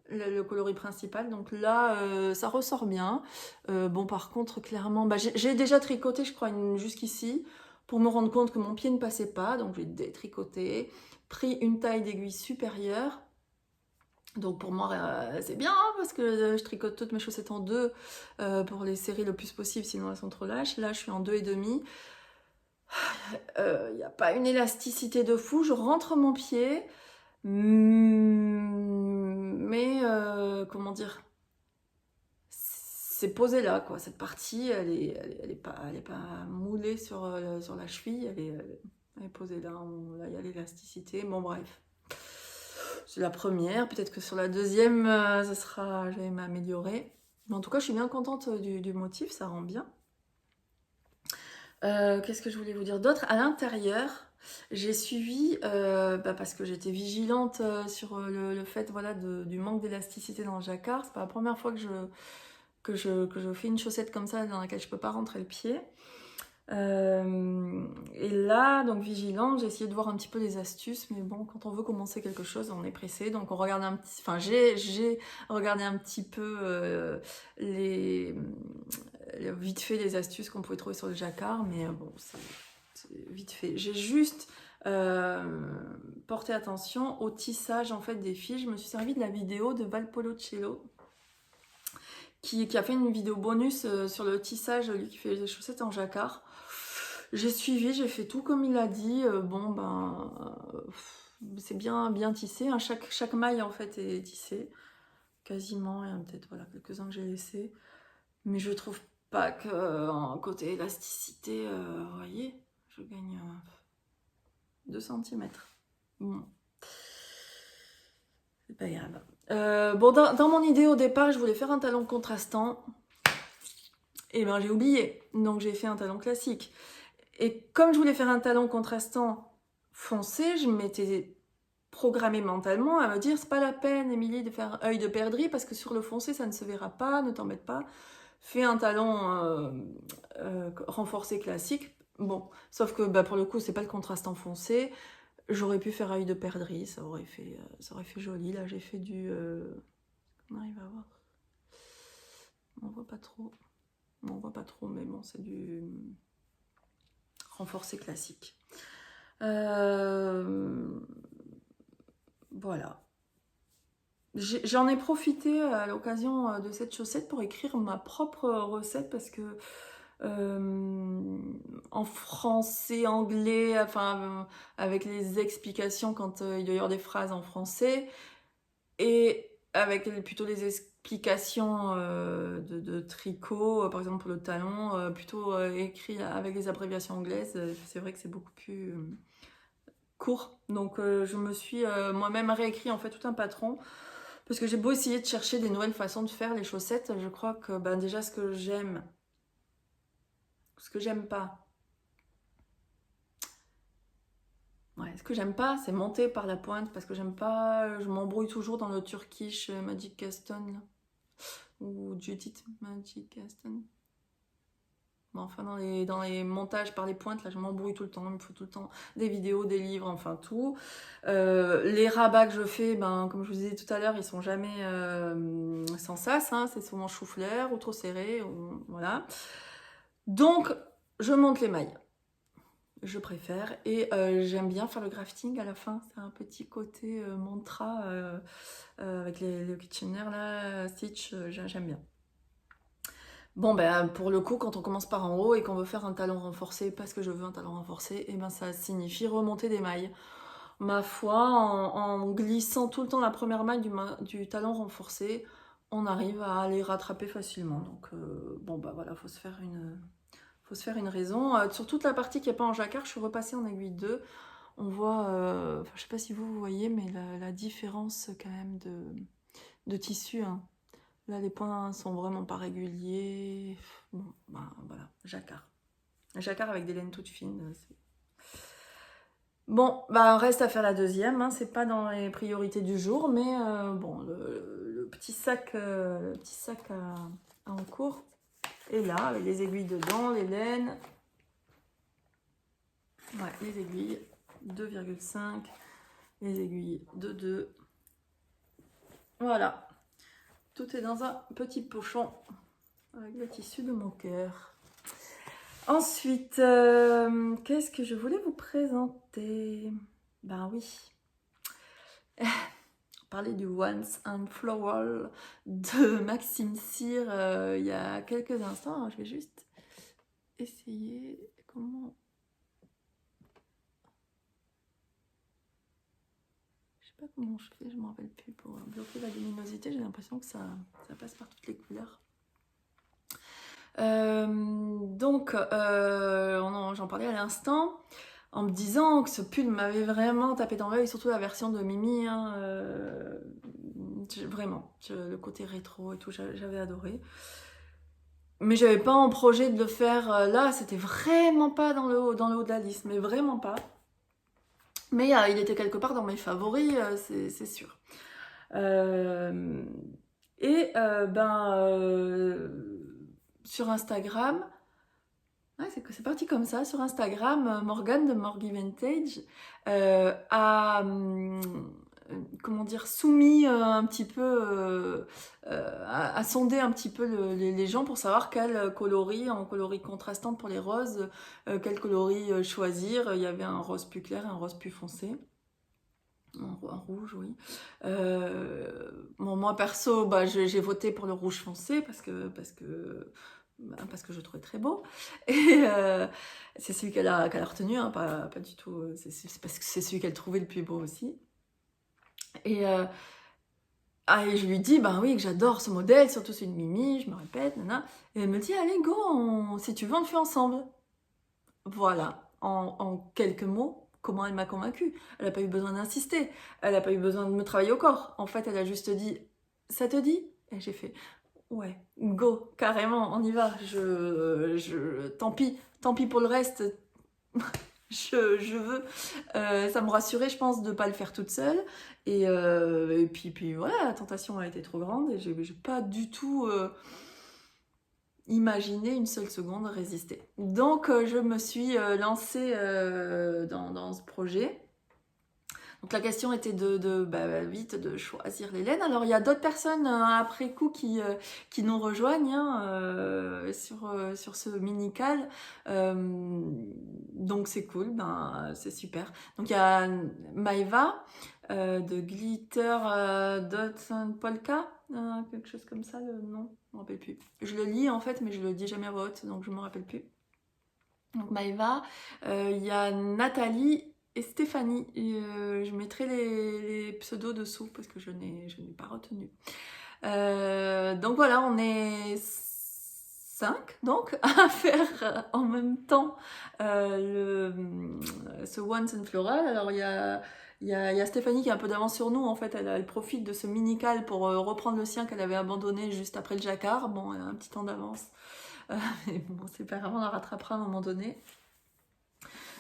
le coloris principal. Donc là, ça ressort bien. Bon, par contre, clairement, bah, j'ai déjà tricoté, je crois, jusqu'ici, pour me rendre compte que mon pied ne passait pas. Donc j'ai détricoté, pris une taille d'aiguille supérieure. Donc pour moi, c'est bien, parce que je tricote toutes mes chaussettes en deux pour les serrer le plus possible, sinon elles sont trop lâches. Là, je suis en 2,5. Il n'y a pas une élasticité de fou. Je rentre mon pied, mais comment dire, c'est posé là, quoi. Cette partie, elle est pas moulée sur la cheville, elle est posée là. Là, il y a l'élasticité. Bon, bref. C'est la première. Peut-être que sur la deuxième, je vais m'améliorer. Mais en tout cas, je suis bien contente du motif, ça rend bien. Qu'est-ce que je voulais vous dire d'autre? À l'intérieur, j'ai suivi, parce que j'étais vigilante sur le fait, voilà, du manque d'élasticité dans le jacquard. C'est pas la première fois que je fais une chaussette comme ça dans laquelle je peux pas rentrer le pied. Et là, donc vigilante, j'ai essayé de voir un petit peu les astuces, mais bon, quand on veut commencer quelque chose, on est pressé, donc on regarde j'ai regardé un petit peu vite fait les astuces qu'on pouvait trouver sur le jacquard, mais bon, c'est vite fait. J'ai juste porté attention au tissage en fait des fils. Je me suis servi de la vidéo de Valpolicella qui a fait une vidéo bonus sur le tissage, lui qui fait les chaussettes en jacquard. J'ai suivi, j'ai fait tout comme il a dit. Bon, ben, c'est bien tissé, hein. Chaque maille en fait est tissée, quasiment. Il y a peut-être voilà, quelques-uns que j'ai laissés. Mais je trouve pas que côté élasticité, vous voyez, je gagne 2 cm. Bon. C'est pas grave. Bon, dans mon idée au départ, je voulais faire un talon contrastant. Et ben j'ai oublié. Donc j'ai fait un talon classique. Et comme je voulais faire un talon contrastant foncé, je m'étais programmée mentalement à me dire c'est pas la peine, Émilie, de faire œil de perdrix parce que sur le foncé ça ne se verra pas, ne t'embête pas. Fais un talon renforcé classique. Bon, sauf que bah, pour le coup c'est pas le contrastant foncé. J'aurais pu faire œil de perdrix, ça aurait fait joli. Là j'ai fait du... on arrive à voir. On voit pas trop. On voit pas trop, mais bon, c'est du renforcé classique. Voilà. J'en ai profité à l'occasion de cette chaussette pour écrire ma propre recette parce que en français, anglais, enfin avec les explications quand il doit y avoir des phrases en français et avec plutôt les explications de tricot, par exemple pour le talon, plutôt écrit avec les abréviations anglaises, c'est vrai que c'est beaucoup plus court. Donc je me suis moi-même réécrit en fait tout un patron parce que j'ai beau essayer de chercher des nouvelles façons de faire les chaussettes, je crois que ben, déjà ce que j'aime pas. Ouais, ce que j'aime pas, c'est monter par la pointe parce que j'aime pas, je m'embrouille toujours dans le Turkish Magic Caston là. Ou Judith Magic Caston. Bon, enfin, dans les montages par les pointes, là, je m'embrouille tout le temps. Il me faut tout le temps des vidéos, des livres, enfin tout. Les rabats que je fais, ben, comme je vous disais tout à l'heure, ils sont jamais sans sas. Hein, c'est souvent chou-fleur ou trop serré. Ou, voilà. Donc, je monte les mailles. Je préfère. Et j'aime bien faire le grafting à la fin. C'est un petit côté mantra avec les Kitchener, là, Stitch, j'aime bien. Bon, ben, pour le coup, quand on commence par en haut et qu'on veut faire un talon renforcé, parce que je veux un talon renforcé, et ben ça signifie remonter des mailles. Ma foi, en glissant tout le temps la première maille du talon renforcé, on arrive à les rattraper facilement. Donc, bon, bah voilà, faut se faire une raison. Sur toute la partie qui n'est pas en jacquard, je suis repassée en aiguille 2. On voit, je sais pas si vous voyez, mais la différence quand même de tissu, hein. Là, les points sont vraiment pas réguliers. Bon, ben voilà, jacquard. Jacquard avec des laines toutes fines. Bon, bah reste à faire la deuxième. Hein. C'est pas dans les priorités du jour, mais bon, le petit sac, en cours est là, avec les aiguilles dedans, les laines. Ouais, les aiguilles 2,5, les aiguilles de 2. Voilà. Tout est dans un petit pochon avec le tissu de mon cœur. Ensuite, qu'est-ce que je voulais vous présenter? Ben oui. Parler du Once and Floral de Maxime Cyr il y a quelques instants. Alors, je vais juste essayer comment... Je sais pas comment je fais, je m'en rappelle plus pour bloquer la luminosité. J'ai l'impression que ça passe par toutes les couleurs. Donc, j'en parlais à l'instant en me disant que ce pull m'avait vraiment tapé dans l'œil, surtout la version de Mimi. Hein, vraiment, le côté rétro et tout, j'avais adoré. Mais j'avais pas en projet de le faire là, c'était vraiment pas dans le haut de la liste, mais vraiment pas. Mais il était quelque part dans mes favoris, c'est sûr. Sur Instagram, ouais, c'est parti comme ça. Sur Instagram, Morgane de Morgy Vintage a comment dire, soumis un petit peu, a sondé un petit peu les gens pour savoir quel coloris, en coloris contrastante pour les roses, quel coloris choisir. Il y avait un rose plus clair et un rose plus foncé. Un rouge, oui. Bon, moi perso, bah, j'ai voté pour le rouge foncé parce que je le trouvais très beau. Et c'est celui qu'elle a retenu, hein, pas du tout. C'est parce que c'est celui qu'elle trouvait le plus beau aussi. Et je lui dis, bah oui, que j'adore ce modèle, surtout celui de Mimi, je me répète, nana. Et elle me dit, allez, go, si tu veux, on le fait ensemble. Voilà, en quelques mots. comment elle m'a convaincue. Elle n'a pas eu besoin d'insister. Elle n'a pas eu besoin de me travailler au corps. En fait, elle a juste dit, ça te dit? Et j'ai fait, ouais, go, carrément, on y va. Tant pis pour le reste. Je veux. Ça me rassurait, je pense, de ne pas le faire toute seule. Et puis voilà, la tentation a été trop grande et j'ai pas du tout imaginé une seule seconde résister. Donc je me suis lancée dans ce projet. Donc la question était vite de choisir les laines. Alors il y a d'autres personnes après coup qui nous rejoignent sur ce mini-cal. Donc c'est cool, c'est super. Donc il y a Maeva de Glitter Dots and Polka, quelque chose comme ça, le nom, je ne me rappelle plus. Je le lis en fait, mais je le dis jamais à voix haute, donc je ne me rappelle plus. Donc Maeva, il y a Nathalie et Stéphanie. Je mettrai les pseudos dessous parce que je n'ai pas retenu. Donc voilà, on est 5 donc à faire en même temps ce Once and Floral. Alors il y a Stéphanie qui a un peu d'avance sur nous, en fait, elle profite de ce mini-cal pour reprendre le sien qu'elle avait abandonné juste après le jacquard. Bon, elle a un petit temps d'avance, mais bon, c'est pas grave, on la rattrapera à un moment donné.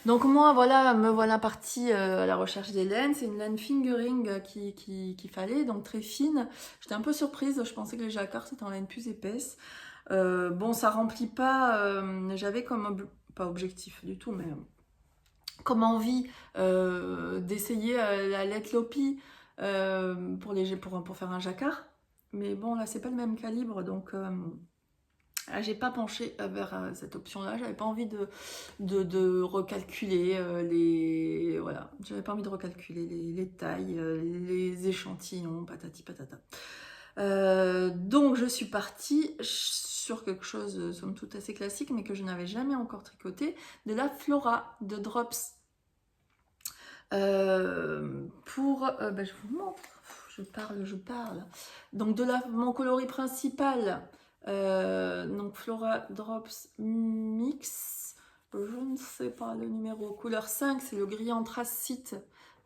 Donc moi, voilà, me voilà partie à la recherche des laines. C'est une laine fingering qu'il fallait, donc très fine. J'étais un peu surprise, je pensais que les jacquards c'était en laine plus épaisse. Bon, ça remplit pas, j'avais comme, pas objectif du tout, mais comme envie d'essayer la Let Lopi pour faire un jacquard. Mais bon, là, c'est pas le même calibre, donc j'ai pas penché vers cette option-là. J'avais pas envie de recalculer voilà, j'avais pas envie de recalculer les tailles, les échantillons, patati patata. Donc je suis partie sur quelque chose somme toute assez classique, mais que je n'avais jamais encore tricoté, de la Flora de Drops. Je vous montre, je parle. Donc mon coloris principal, donc Flora Drops Mix, je ne sais pas le numéro, couleur 5, c'est le gris anthracite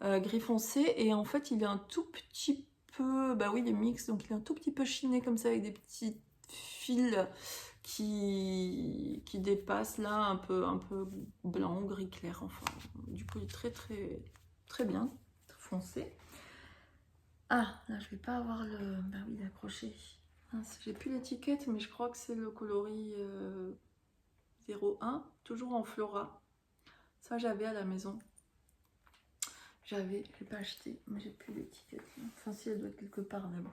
gris foncé, et en fait il est un tout petit peu, bah oui, il est mix, donc il est un tout petit peu chiné comme ça avec des petits fils qui dépassent là, un peu blanc, gris clair, enfin du coup il est très bien, foncé. Ah, là je vais pas avoir le, bah oui, l'accroché. J'ai plus l'étiquette, mais je crois que c'est le coloris 01, toujours en Flora. Ça j'avais à la maison. J'ai pas acheté, mais j'ai plus l'étiquette. Enfin si, elle doit être quelque part, mais bon.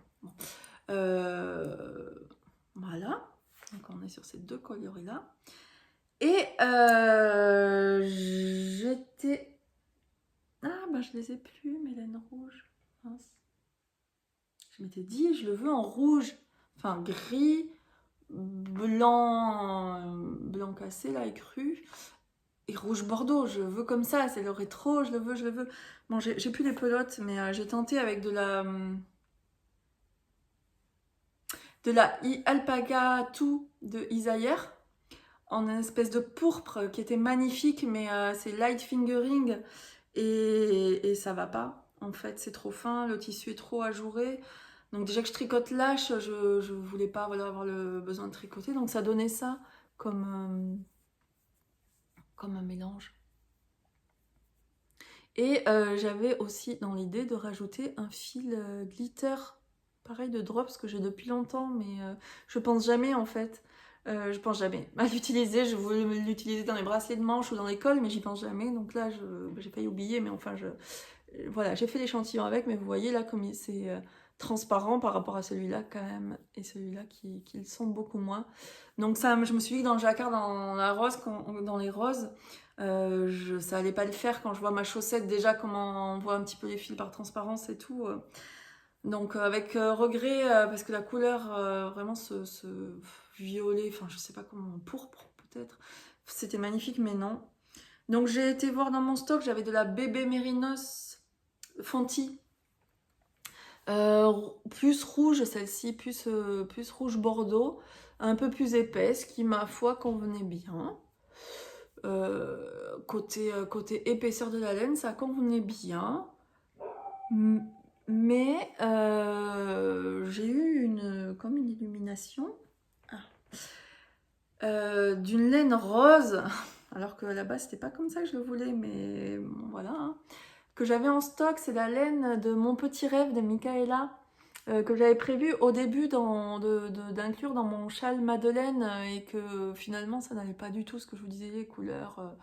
Voilà, donc on est sur ces deux coloris là. Et j'étais... Ah ben je les ai plus, mes laines rouges. Mince. Je m'étais dit, je le veux en rouge. Enfin gris, blanc cassé là, écru. Et rouge bordeaux, je veux comme ça, c'est le rétro, je le veux. Bon, j'ai plus les pelotes, mais j'ai tenté avec de la Alpaga Tout de Isaïer, en une espèce de pourpre qui était magnifique, mais c'est light fingering et ça va pas. En fait, c'est trop fin, le tissu est trop ajouré. Donc déjà que je tricote lâche, je voulais pas avoir le besoin de tricoter, donc ça donnait ça comme un mélange. Et j'avais aussi dans l'idée de rajouter un fil glitter, pareil de Drops que j'ai depuis longtemps, mais je pense jamais en fait. Je pense jamais à l'utiliser. Je voulais l'utiliser dans les bracelets de manche ou dans les cols, mais j'y pense jamais. Donc là, j'ai failli oublier, mais enfin, voilà, j'ai fait l'échantillon avec, mais vous voyez là comme c'est transparent par rapport à celui-là quand même, et celui-là qui le sont beaucoup moins. Donc ça, je me suis dit que dans le jacquard, dans les roses, ça allait pas le faire quand je vois ma chaussette déjà, comment on voit un petit peu les fils par transparence et tout. Donc avec regret, parce que la couleur, vraiment ce violet, enfin je sais pas comment, pourpre peut-être, c'était magnifique, mais non. Donc j'ai été voir dans mon stock, j'avais de la bébé Mérinos Fonti, plus rouge celle-ci, plus rouge bordeaux, un peu plus épaisse, qui ma foi convenait bien. Côté épaisseur de la laine, ça convenait bien. Mais j'ai eu comme une illumination d'une laine rose, alors que là-bas c'était pas comme ça que je le voulais, mais bon, voilà. Hein. Que j'avais en stock, c'est la laine de Mon Petit Rêve de Michaela, que j'avais prévu au début d'inclure dans mon châle Madeleine, et que finalement ça n'allait pas du tout, ce que je vous disais, les couleurs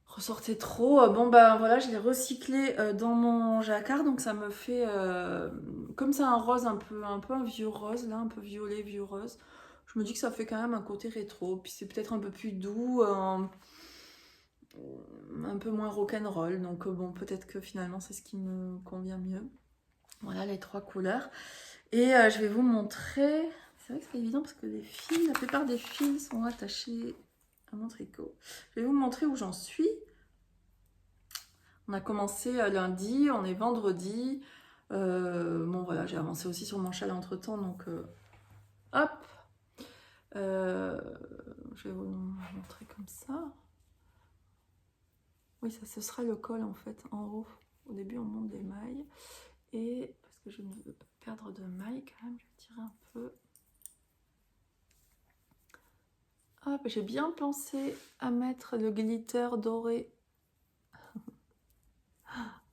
ressortaient trop. Bon ben voilà, je l'ai recyclé dans mon jacquard, donc ça me fait comme c'est un rose un peu un vieux rose là, un peu violet vieux rose. Je me dis que ça fait quand même un côté rétro, puis c'est peut-être un peu plus doux, un peu moins rock'n'roll, donc bon, peut-être que finalement c'est ce qui me convient mieux. Voilà les 3 couleurs. Et je vais vous montrer, c'est vrai que c'est pas évident parce que la plupart des fils sont attachés à mon tricot. Je vais vous montrer où j'en suis. On a commencé lundi, on est vendredi. Bon voilà, j'ai avancé aussi sur mon châle entre temps, donc hop. Je vais vous montrer comme ça. Oui, ça ce sera le col en fait, en haut. Au début, on monte des mailles. Et parce que je ne veux pas perdre de mailles quand même, je vais tirer un peu. Hop, j'ai bien pensé à mettre le glitter doré.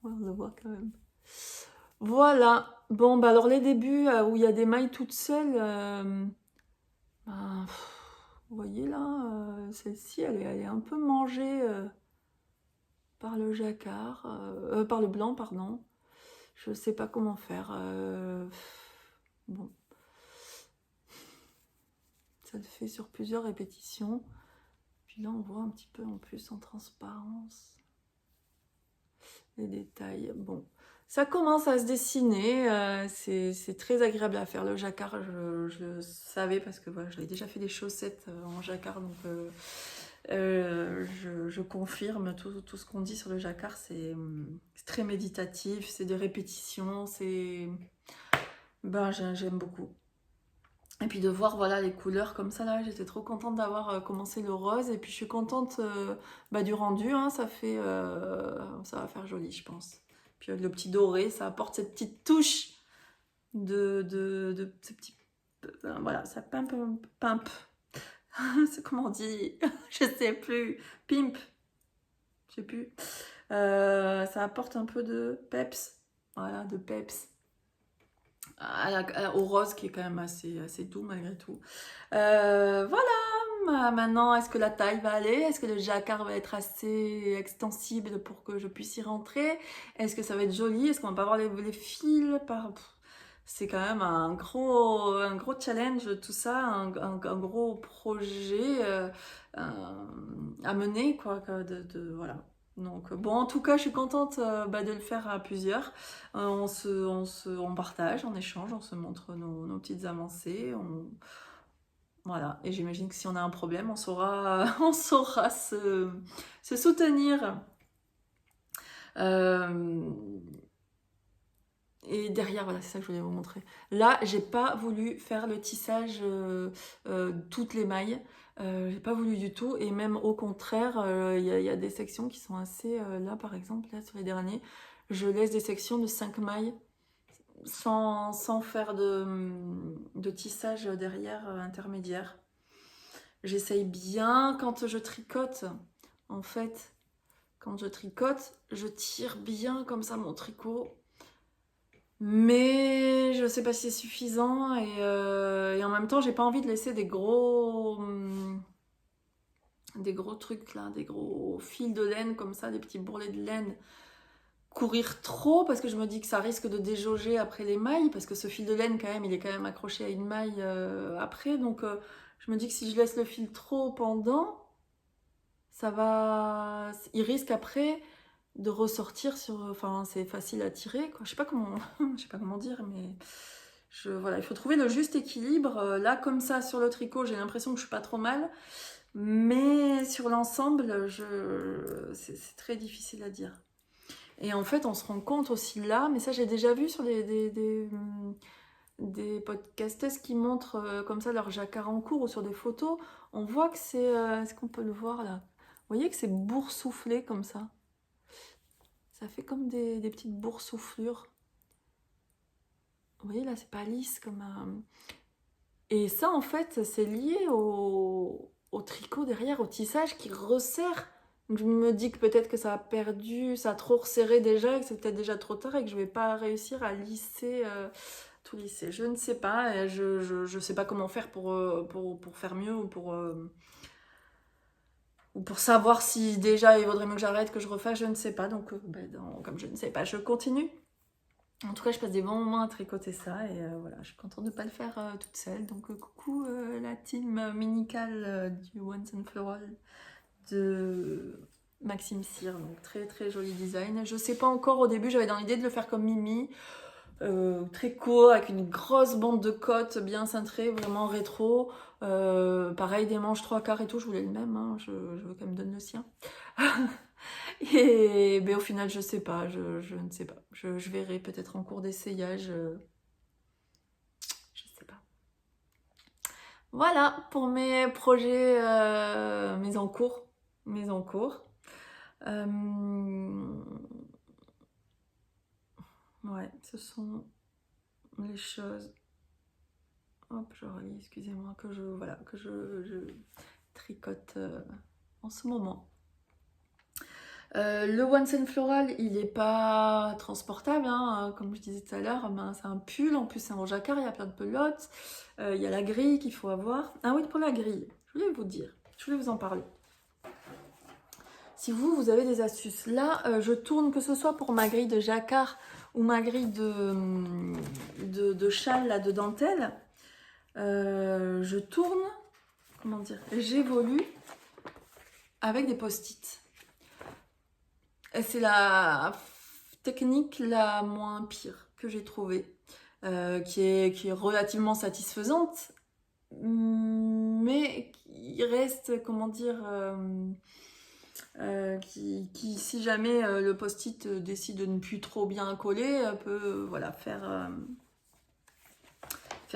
Ouais, on le voit quand même. Voilà. Bon, bah alors les débuts où il y a des mailles toutes seules, ben, vous voyez là, celle-ci, elle est un peu mangée par le jacquard, par le blanc, pardon. Je ne sais pas comment faire. Bon. Ça le fait sur plusieurs répétitions. Puis là, on voit un petit peu en plus en transparence les détails. Bon, ça commence à se dessiner. C'est très agréable à faire le jacquard. Je le savais parce que voilà, j'avais déjà fait des chaussettes en jacquard. Donc, je confirme tout ce qu'on dit sur le jacquard. C'est très méditatif. C'est des répétitions. Ben, j'aime beaucoup. Et puis de voir voilà les couleurs comme ça là, j'étais trop contente d'avoir commencé le rose. Et puis je suis contente du rendu, hein, ça va faire joli je pense. Puis le petit doré, ça apporte cette petite touche de ce petit... voilà, ça pimpe. C'est comment on dit. Je sais plus. Pimp. Je sais plus. Ça apporte un peu de peps. Voilà, de peps. Au rose qui est quand même assez doux malgré tout. Voilà, maintenant est-ce que la taille va aller? Est-ce que le jacquard va être assez extensible pour que je puisse y rentrer? Est-ce que ça va être joli? Est-ce qu'on va pas voir les fils C'est quand même un gros challenge tout ça, un gros projet à mener quoi, voilà. Donc bon, en tout cas, je suis contente de le faire à plusieurs. On partage, on échange, on se montre nos petites avancées. Voilà. Et j'imagine que si on a un problème, on saura, on saura se soutenir. Et derrière, voilà, c'est ça que je voulais vous montrer. Là, j'ai pas voulu faire le tissage toutes les mailles. J'ai pas voulu du tout. Et même au contraire, il y a des sections qui sont assez... là, par exemple, là, sur les derniers, je laisse des sections de 5 mailles sans faire de tissage derrière intermédiaire. J'essaye bien quand je tricote. En fait, quand je tricote, je tire bien comme ça mon tricot. Mais je sais pas si c'est suffisant et en même temps j'ai pas envie de laisser des gros trucs là, des gros fils de laine comme ça, des petits bourrelets de laine courir trop parce que je me dis que ça risque de déjauger après les mailles parce que ce fil de laine quand même il est quand même accroché à une maille après donc je me dis que si je laisse le fil trop pendant il risque après de ressortir enfin c'est facile à tirer quoi. Je sais pas comment dire mais voilà, il faut trouver le juste équilibre. Là comme ça sur le tricot j'ai l'impression que je suis pas trop mal mais sur l'ensemble c'est très difficile à dire. Et en fait on se rend compte aussi là, mais ça j'ai déjà vu sur des podcasteuses qui montrent comme ça leur jacquard en cours ou sur des photos, on voit que c'est... est-ce qu'on peut le voir là? Vous voyez que c'est boursouflé comme ça. Ça fait comme des petites boursouflures. Vous voyez là, c'est pas lisse comme un... Et ça, en fait, c'est lié au tricot derrière, au tissage qui resserre. Donc, je me dis que peut-être que ça a perdu, ça a trop resserré déjà, et que c'est peut-être déjà trop tard et que je vais pas réussir à lisser, tout lisser. Je ne sais pas, et je sais pas comment faire pour faire mieux ou pour savoir si déjà il vaudrait mieux que j'arrête, que je refasse, je ne sais pas. Donc, comme je ne sais pas, je continue. En tout cas, je passe des bons moments à tricoter ça et voilà, je suis contente de ne pas le faire toute seule. Donc, coucou la team minicale du Once and Floral de Maxime Cyr. Donc, très très joli design. Je sais pas encore, au début, j'avais dans l'idée de le faire comme Mimi, très court, avec une grosse bande de côte bien cintrée, vraiment rétro. Pareil, des manches 3/4 et tout, je voulais le même, hein, je veux qu'elle me donne le sien. Et ben, au final, je sais pas, je ne sais pas. Je verrai peut-être en cours d'essayage. Je sais pas. Voilà pour mes projets, mes en cours. Mes en cours. Ouais, ce sont les choses. Hop, je relis, excusez-moi, que je tricote en ce moment. Le Once and Floral, il n'est pas transportable, hein, comme je disais tout à l'heure, ben, c'est un pull, en plus c'est en jacquard, il y a plein de pelotes, il y a la grille qu'il faut avoir. Ah oui, pour la grille, je voulais vous dire, je voulais vous en parler. Si vous avez des astuces, là je tourne, que ce soit pour ma grille de jacquard ou ma grille de châle là, de dentelle, je tourne, comment dire, j'évolue avec des post-it. C'est la technique la moins pire que j'ai trouvée, qui est relativement satisfaisante, mais qui reste, comment dire, qui si jamais le post-it décide de ne plus trop bien coller, peut voilà, faire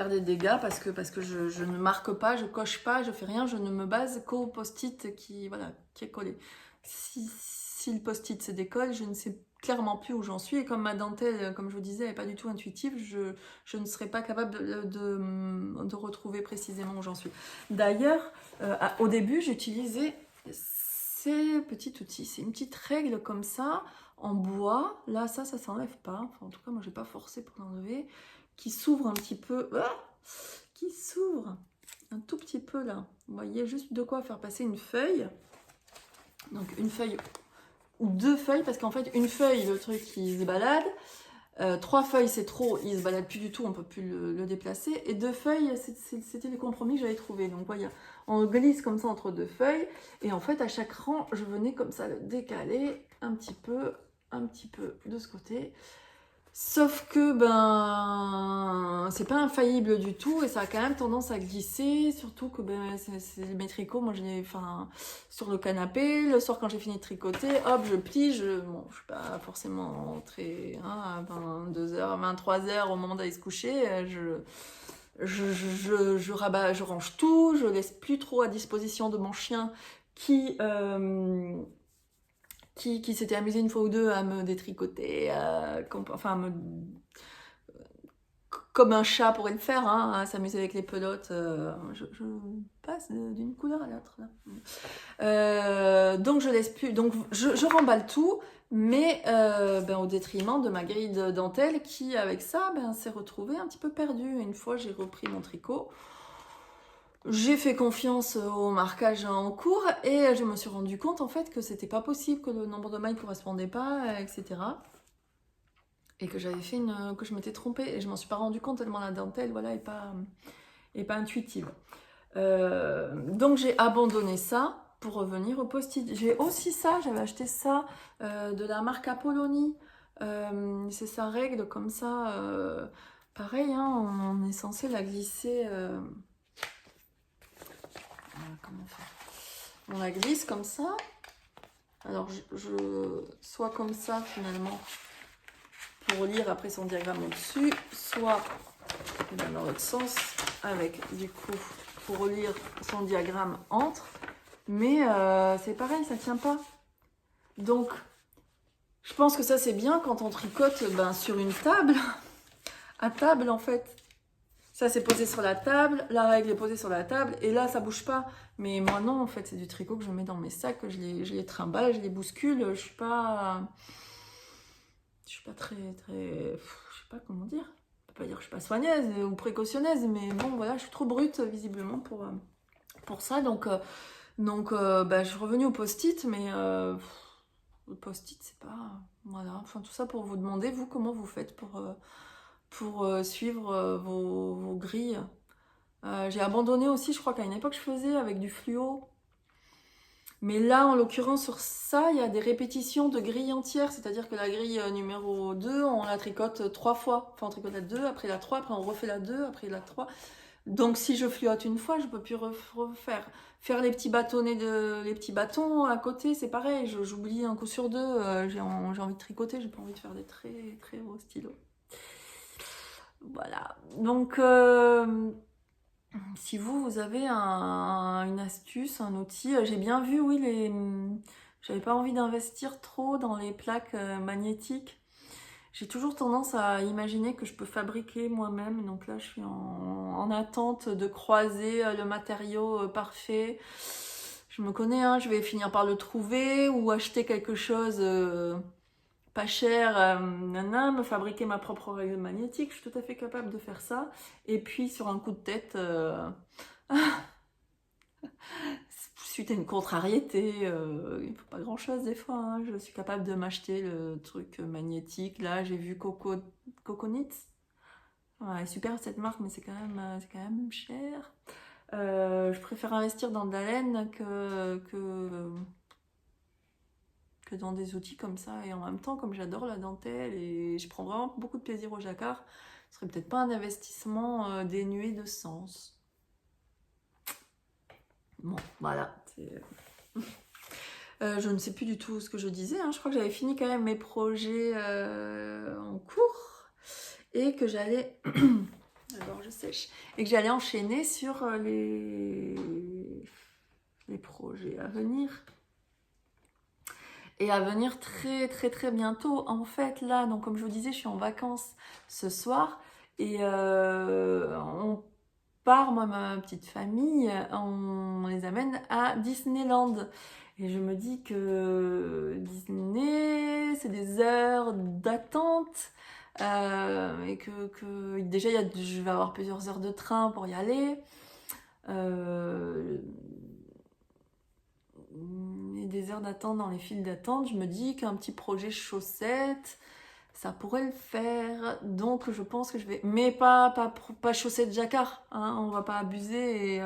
des dégâts parce que je ne marque pas, je coche pas, je fais rien, je ne me base qu'au post-it qui est collé. Si le post-it se décolle, je ne sais clairement plus où j'en suis, et comme ma dentelle, comme je vous disais, n'est pas du tout intuitive, je ne serais pas capable de retrouver précisément où j'en suis. D'ailleurs, au début, j'utilisais ces petits outils, c'est une petite règle comme ça, en bois, là ça s'enlève pas, enfin, en tout cas moi j'ai pas forcé pour l'enlever, qui s'ouvre un petit peu, qui s'ouvre un tout petit peu là. Vous voyez, juste de quoi faire passer une feuille. Donc une feuille ou deux feuilles, parce qu'en fait une feuille, le truc il se balade, 3 feuilles c'est trop, il se balade plus du tout, on peut plus le déplacer, et 2 feuilles c'était le compromis que j'avais trouvé. Donc voyez, on glisse comme ça entre 2 feuilles, et en fait à chaque rang je venais comme ça le décaler un petit peu de ce côté. Sauf que ben c'est pas infaillible du tout et ça a quand même tendance à glisser, surtout que ben, c'est mes tricots, moi je les sur le canapé, le soir quand j'ai fini de tricoter, hop je plie, bon, je suis pas forcément très à 22h, 23h au moment d'aller se coucher, je rabats, je range tout, je laisse plus trop à disposition de mon chien qui s'était amusé une fois ou deux à me détricoter, comme un chat pourrait le faire, hein, à s'amuser avec les pelotes. Je passe d'une couleur à l'autre. Donc je laisse plus, donc je remballe tout, mais au détriment de ma grille de dentelle qui, avec ça, s'est retrouvée un petit peu perdue. Une fois, j'ai repris mon tricot. J'ai fait confiance au marquage en cours et je me suis rendu compte en fait que c'était pas possible, que le nombre de mailles correspondait pas, etc. Et que j'avais fait que je m'étais trompée et je m'en suis pas rendu compte tellement la dentelle est pas intuitive. Donc j'ai abandonné ça pour revenir au post-it. J'ai aussi ça, j'avais acheté ça de la marque Apolloni. C'est sa règle comme ça. Pareil, hein, on est censé la glisser. Comment faire? On la glisse comme ça. Alors, soit comme ça finalement pour lire après son diagramme au-dessus, soit Et bien dans l'autre sens, avec du coup, pour relire son diagramme entre, mais c'est pareil, ça tient pas. Donc, je pense que ça c'est bien quand on tricote sur une table, à table en fait. Ça c'est posé sur la table, la règle est posée sur la table, et là ça bouge pas. Mais moi non, en fait, c'est du tricot que je mets dans mes sacs, que je les trimballe, je les bouscule, je suis pas très, je sais pas comment dire. Je peux pas dire que je suis pas soigneuse ou précautionneuse, mais bon, voilà, je suis trop brute, visiblement, pour ça. Donc, je suis revenue au post-it, mais le post-it, c'est pas... Voilà, enfin, tout ça pour vous demander, vous, comment vous faites pour suivre vos grilles. J'ai abandonné aussi, je crois qu'à une époque, je faisais avec du fluo. Mais là, en l'occurrence, sur ça, il y a des répétitions de grilles entières. C'est-à-dire que la grille numéro 2, on la tricote 3 fois. Enfin, on tricote la 2, après la 3, après on refait la 2, après la 3. Donc, si je fluote une fois, je peux plus refaire. Faire les petits les petits bâtons à côté, c'est pareil. J'oublie un coup sur deux. J'ai envie de tricoter, j'ai pas envie de faire des très, très gros stylos. Voilà. Donc... si vous avez une astuce, un outil, j'ai bien vu, oui, j'avais pas envie d'investir trop dans les plaques magnétiques. J'ai toujours tendance à imaginer que je peux fabriquer moi-même. Donc là, je suis en attente de croiser le matériau parfait. Je me connais, hein, je vais finir par le trouver ou acheter quelque chose pas cher, me fabriquer ma propre règle magnétique. Je suis tout à fait capable de faire ça. Et puis, sur un coup de tête... suite à une contrariété, il ne faut pas grand chose des fois, hein. Je suis capable de m'acheter le truc magnétique. Là, j'ai vu Coconut. Ouais, super cette marque, mais c'est quand même cher. Je préfère investir dans de la laine que dans des outils comme ça. Et en même temps, comme j'adore la dentelle et je prends vraiment beaucoup de plaisir au jacquard, ce serait peut-être pas un investissement dénué de sens. Bon, voilà. Je ne sais plus du tout ce que je disais, hein. Je crois que j'avais fini quand même mes projets en cours et que j'allais... Alors je sèche. Et que j'allais enchaîner sur les projets à venir. Et à venir très très très bientôt. En fait, là, donc comme je vous disais, je suis en vacances ce soir et on part, moi, ma petite famille, on les amène à Disneyland. Et je me dis que Disney, c'est des heures d'attente. Et que déjà, je vais avoir plusieurs heures de train pour y aller. Et des heures d'attente dans les files d'attente. Je me dis qu'un petit projet chaussettes, ça pourrait le faire. Donc, je pense que je vais... Mais pas chaussettes jacquard, hein, on va pas abuser. Et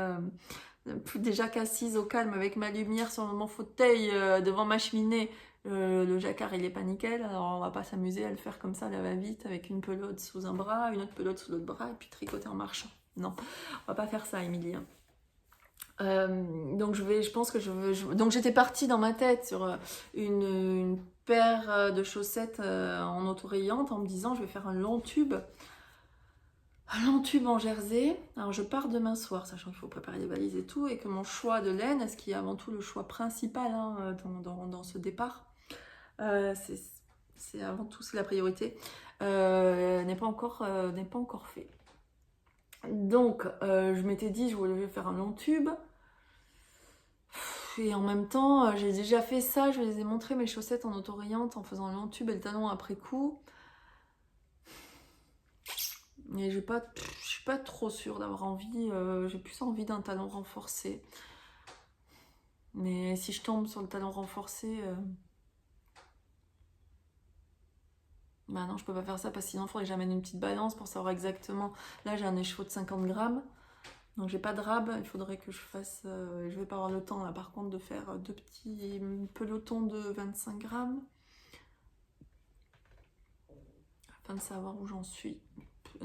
déjà qu'assise au calme avec ma lumière sur mon fauteuil devant ma cheminée, le jacquard il est pas nickel, alors on va pas s'amuser à le faire comme ça, la va-vite, avec une pelote sous un bras, une autre pelote sous l'autre bras, et puis tricoter en marchant. Non, on va pas faire ça, Émilie. Donc donc j'étais partie dans ma tête sur une paire de chaussettes en autorayante en me disant je vais faire un long tube en jersey. Alors je pars demain soir, sachant qu'il faut préparer les valises et tout, et que mon choix de laine, ce qui est avant tout le choix principal hein, dans ce départ, c'est avant tout c'est la priorité, n'est pas encore fait. Donc je m'étais dit je voulais faire un long tube. Et en même temps, j'ai déjà fait ça, je les ai montré mes chaussettes en autorayante en faisant le long tube et le talon après coup. Et je suis pas trop sûre d'avoir envie, j'ai plus envie d'un talon renforcé. Mais si je tombe sur le talon renforcé, bah non, je peux pas faire ça parce que sinon il faudrait que j'amène une petite balance pour savoir exactement. Là, j'ai un écheveau de 50 grammes. Donc j'ai pas de rab, il faudrait que je fasse... je vais pas avoir le temps là par contre de faire deux petits pelotons de 25 grammes. Afin de savoir où j'en suis.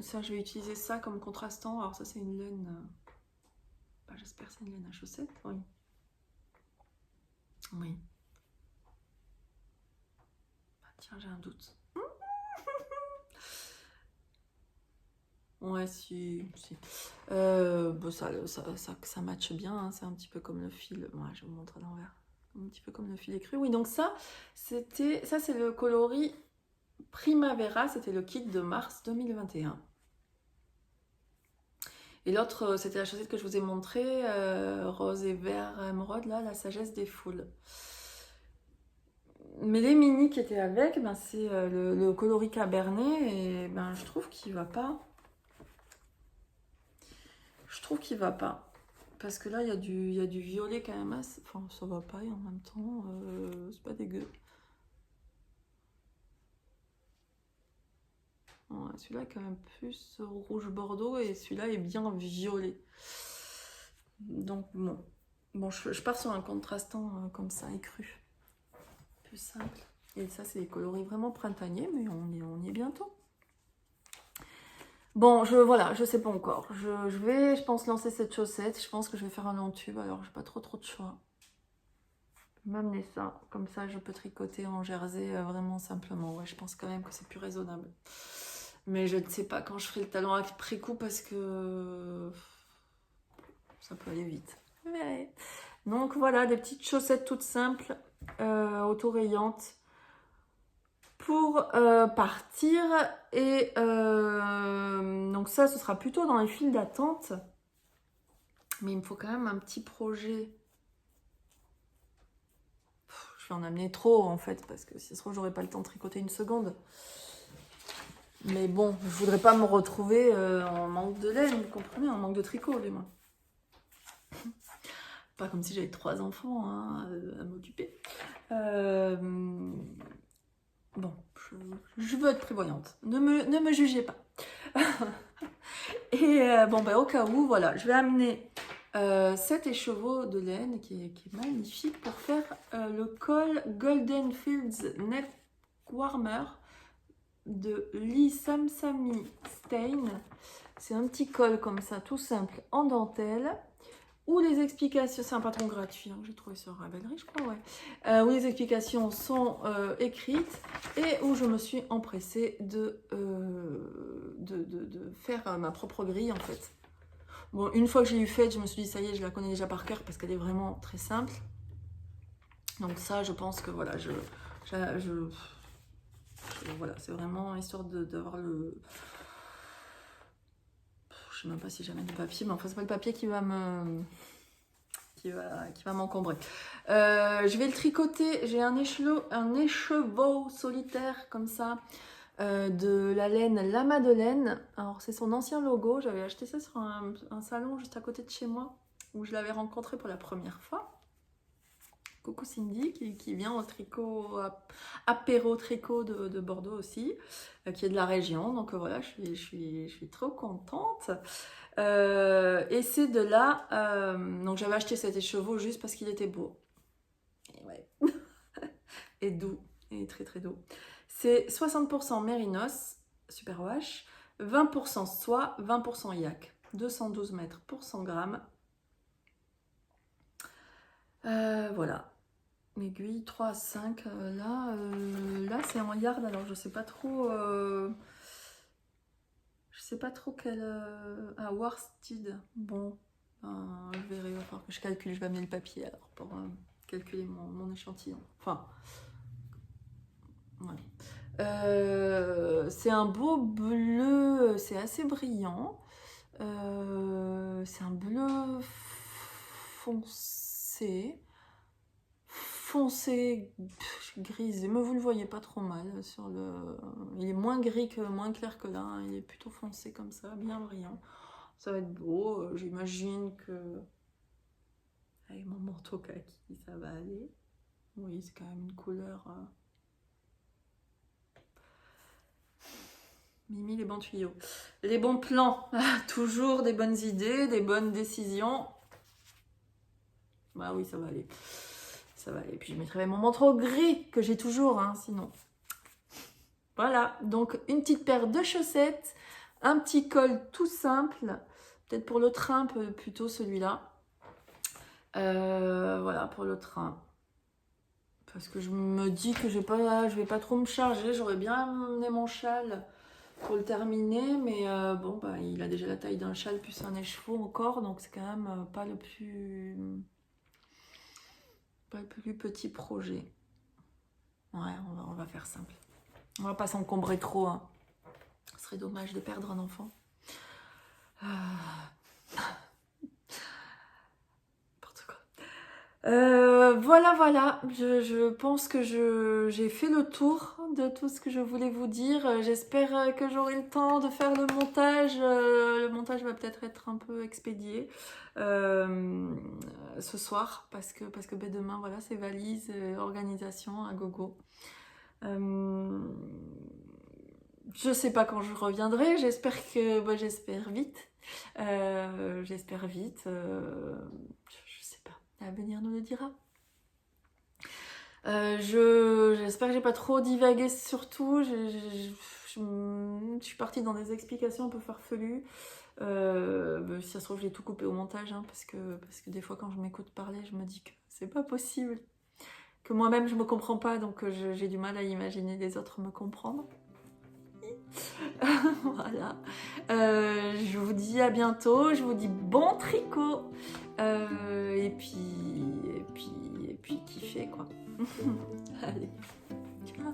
Ça, je vais utiliser ça comme contrastant. Alors ça, c'est une laine... j'espère que c'est une laine à chaussettes. Oui. Oui. Tiens, j'ai un doute. Ouais, si. Bon, ça matche bien, hein, c'est un petit peu comme le fil. Ouais, je vais vous montrer à l'envers. Un petit peu comme le fil écru. Oui, donc ça, c'est le coloris Primavera, c'était le kit de mars 2021. Et l'autre, c'était la chaussette que je vous ai montrée, rose et vert émeraude, là, la sagesse des foules. Mais les mini qui étaient avec, ben, c'est le coloris Cabernet, et ben, je trouve qu'il va pas. Je trouve qu'il va pas. Parce que là, il y a du violet quand même. Enfin, ça va pas, et en même temps, c'est pas dégueu. Ouais, celui-là est quand même plus rouge bordeaux, et celui-là est bien violet. Donc, bon je pars sur un contrastant comme ça, écru. Plus simple. Et ça, c'est des coloris vraiment printaniers, mais on y est bientôt. Bon, voilà, je sais pas encore. Je vais, je pense, lancer cette chaussette. Je pense que je vais faire un long tube, alors j'ai pas trop de choix. Je vais m'amener ça. Comme ça, je peux tricoter en jersey vraiment simplement. Ouais, je pense quand même que c'est plus raisonnable. Mais je ne sais pas quand je ferai le talon après coup parce que ça peut aller vite. Ouais. Donc voilà, des petites chaussettes toutes simples, auto-rayantes pour partir. Et donc ça, ce sera plutôt dans les files d'attente. Mais il me faut quand même un petit projet. Je vais en amener trop en fait, parce que si ça se trouve, j'aurai pas le temps de tricoter une seconde. Mais bon, je voudrais pas me retrouver en manque de laine, vous comprenez, en manque de tricot, du moins. Pas comme si j'avais 3 enfants hein, à m'occuper. Bon, je veux être prévoyante. Ne me jugez pas. Et bon, ben, au cas où, voilà, je vais amener cet écheveau de laine qui est magnifique pour faire le col Golden Fields Neck Warmer de Lee Samsami Stain. C'est un petit col comme ça, tout simple, en dentelle. Où les explications, c'est un patron gratuit, hein, j'ai trouvé sur Ravelry, je crois, ouais. Où les explications sont écrites et où je me suis empressée de faire ma propre grille en fait. Bon, une fois que j'ai eu faite, je me suis dit ça y est, je la connais déjà par cœur parce qu'elle est vraiment très simple. Donc ça, je pense que voilà, voilà, c'est vraiment histoire d'avoir le. Je sais même pas si j'ai du papier, mais enfin c'est pas le papier qui va m'encombrer. Je vais le tricoter. J'ai un écheveau solitaire comme ça de la laine La Madeleine. Alors c'est son ancien logo. J'avais acheté ça sur un salon juste à côté de chez moi où je l'avais rencontré pour la première fois. Coucou Cindy qui vient au tricot apéro tricot de Bordeaux aussi, qui est de la région. Donc voilà, je suis trop contente. Et c'est de là, donc j'avais acheté cet écheveau juste parce qu'il était beau. Et ouais. Et doux, et très très doux. C'est 60% mérinos, superwash, 20% soie, 20% yak. 212 mètres pour 100 grammes. Voilà. Aiguille 3 à 5. Là c'est en yard, alors je sais pas trop. Je sais pas trop quel. Ah, worsted. Bon, je verrai, il va falloir que je calcule. Je vais amener le papier alors pour calculer mon échantillon. Enfin, ouais. C'est un beau bleu, c'est assez brillant. C'est un bleu foncé. Foncé, grisé, mais vous le voyez pas trop mal sur le. Il est moins gris moins clair que là, hein. Il est plutôt foncé comme ça, bien brillant. Ça va être beau. J'imagine que avec mon manteau kaki, ça va aller. Oui, c'est quand même une couleur. Mimi, les bons tuyaux, les bons plans, toujours des bonnes idées, des bonnes décisions. Bah oui, ça va aller. Ça va aller. Puis je mettrai mon manteau gris que j'ai toujours, hein, sinon. Voilà, donc une petite paire de chaussettes, un petit col tout simple, peut-être pour le train plutôt celui-là. Voilà, pour le train. Parce que je me dis que je vais pas trop me charger, j'aurais bien amené mon châle pour le terminer, mais bon, bah, il a déjà la taille d'un châle plus un écheveau encore, donc c'est quand même pas le plus petit projet. Ouais, on va faire simple. On va pas s'encombrer trop, hein. Ce serait dommage de perdre un enfant. N'importe quoi. Voilà. Je pense que j'ai fait le tour de tout ce que je voulais vous dire. J'espère que j'aurai le temps de faire le montage. Le montage va peut-être être un peu expédié ce soir parce que ben, demain, voilà, c'est valise, organisation, à gogo. Je sais pas quand je reviendrai. J'espère vite. J'espère vite. Je sais pas. L'avenir nous le dira. J'espère que j'ai pas trop divagué surtout. Je suis partie dans des explications un peu farfelues. Si ça se trouve, j'ai tout coupé au montage, hein, parce que des fois, quand je m'écoute parler, je me dis que c'est pas possible. Que moi-même, je me comprends pas, donc j'ai du mal à imaginer les autres me comprendre. Voilà. Je vous dis à bientôt. Je vous dis bon tricot. Et puis kiffez, quoi. Allez, ciao.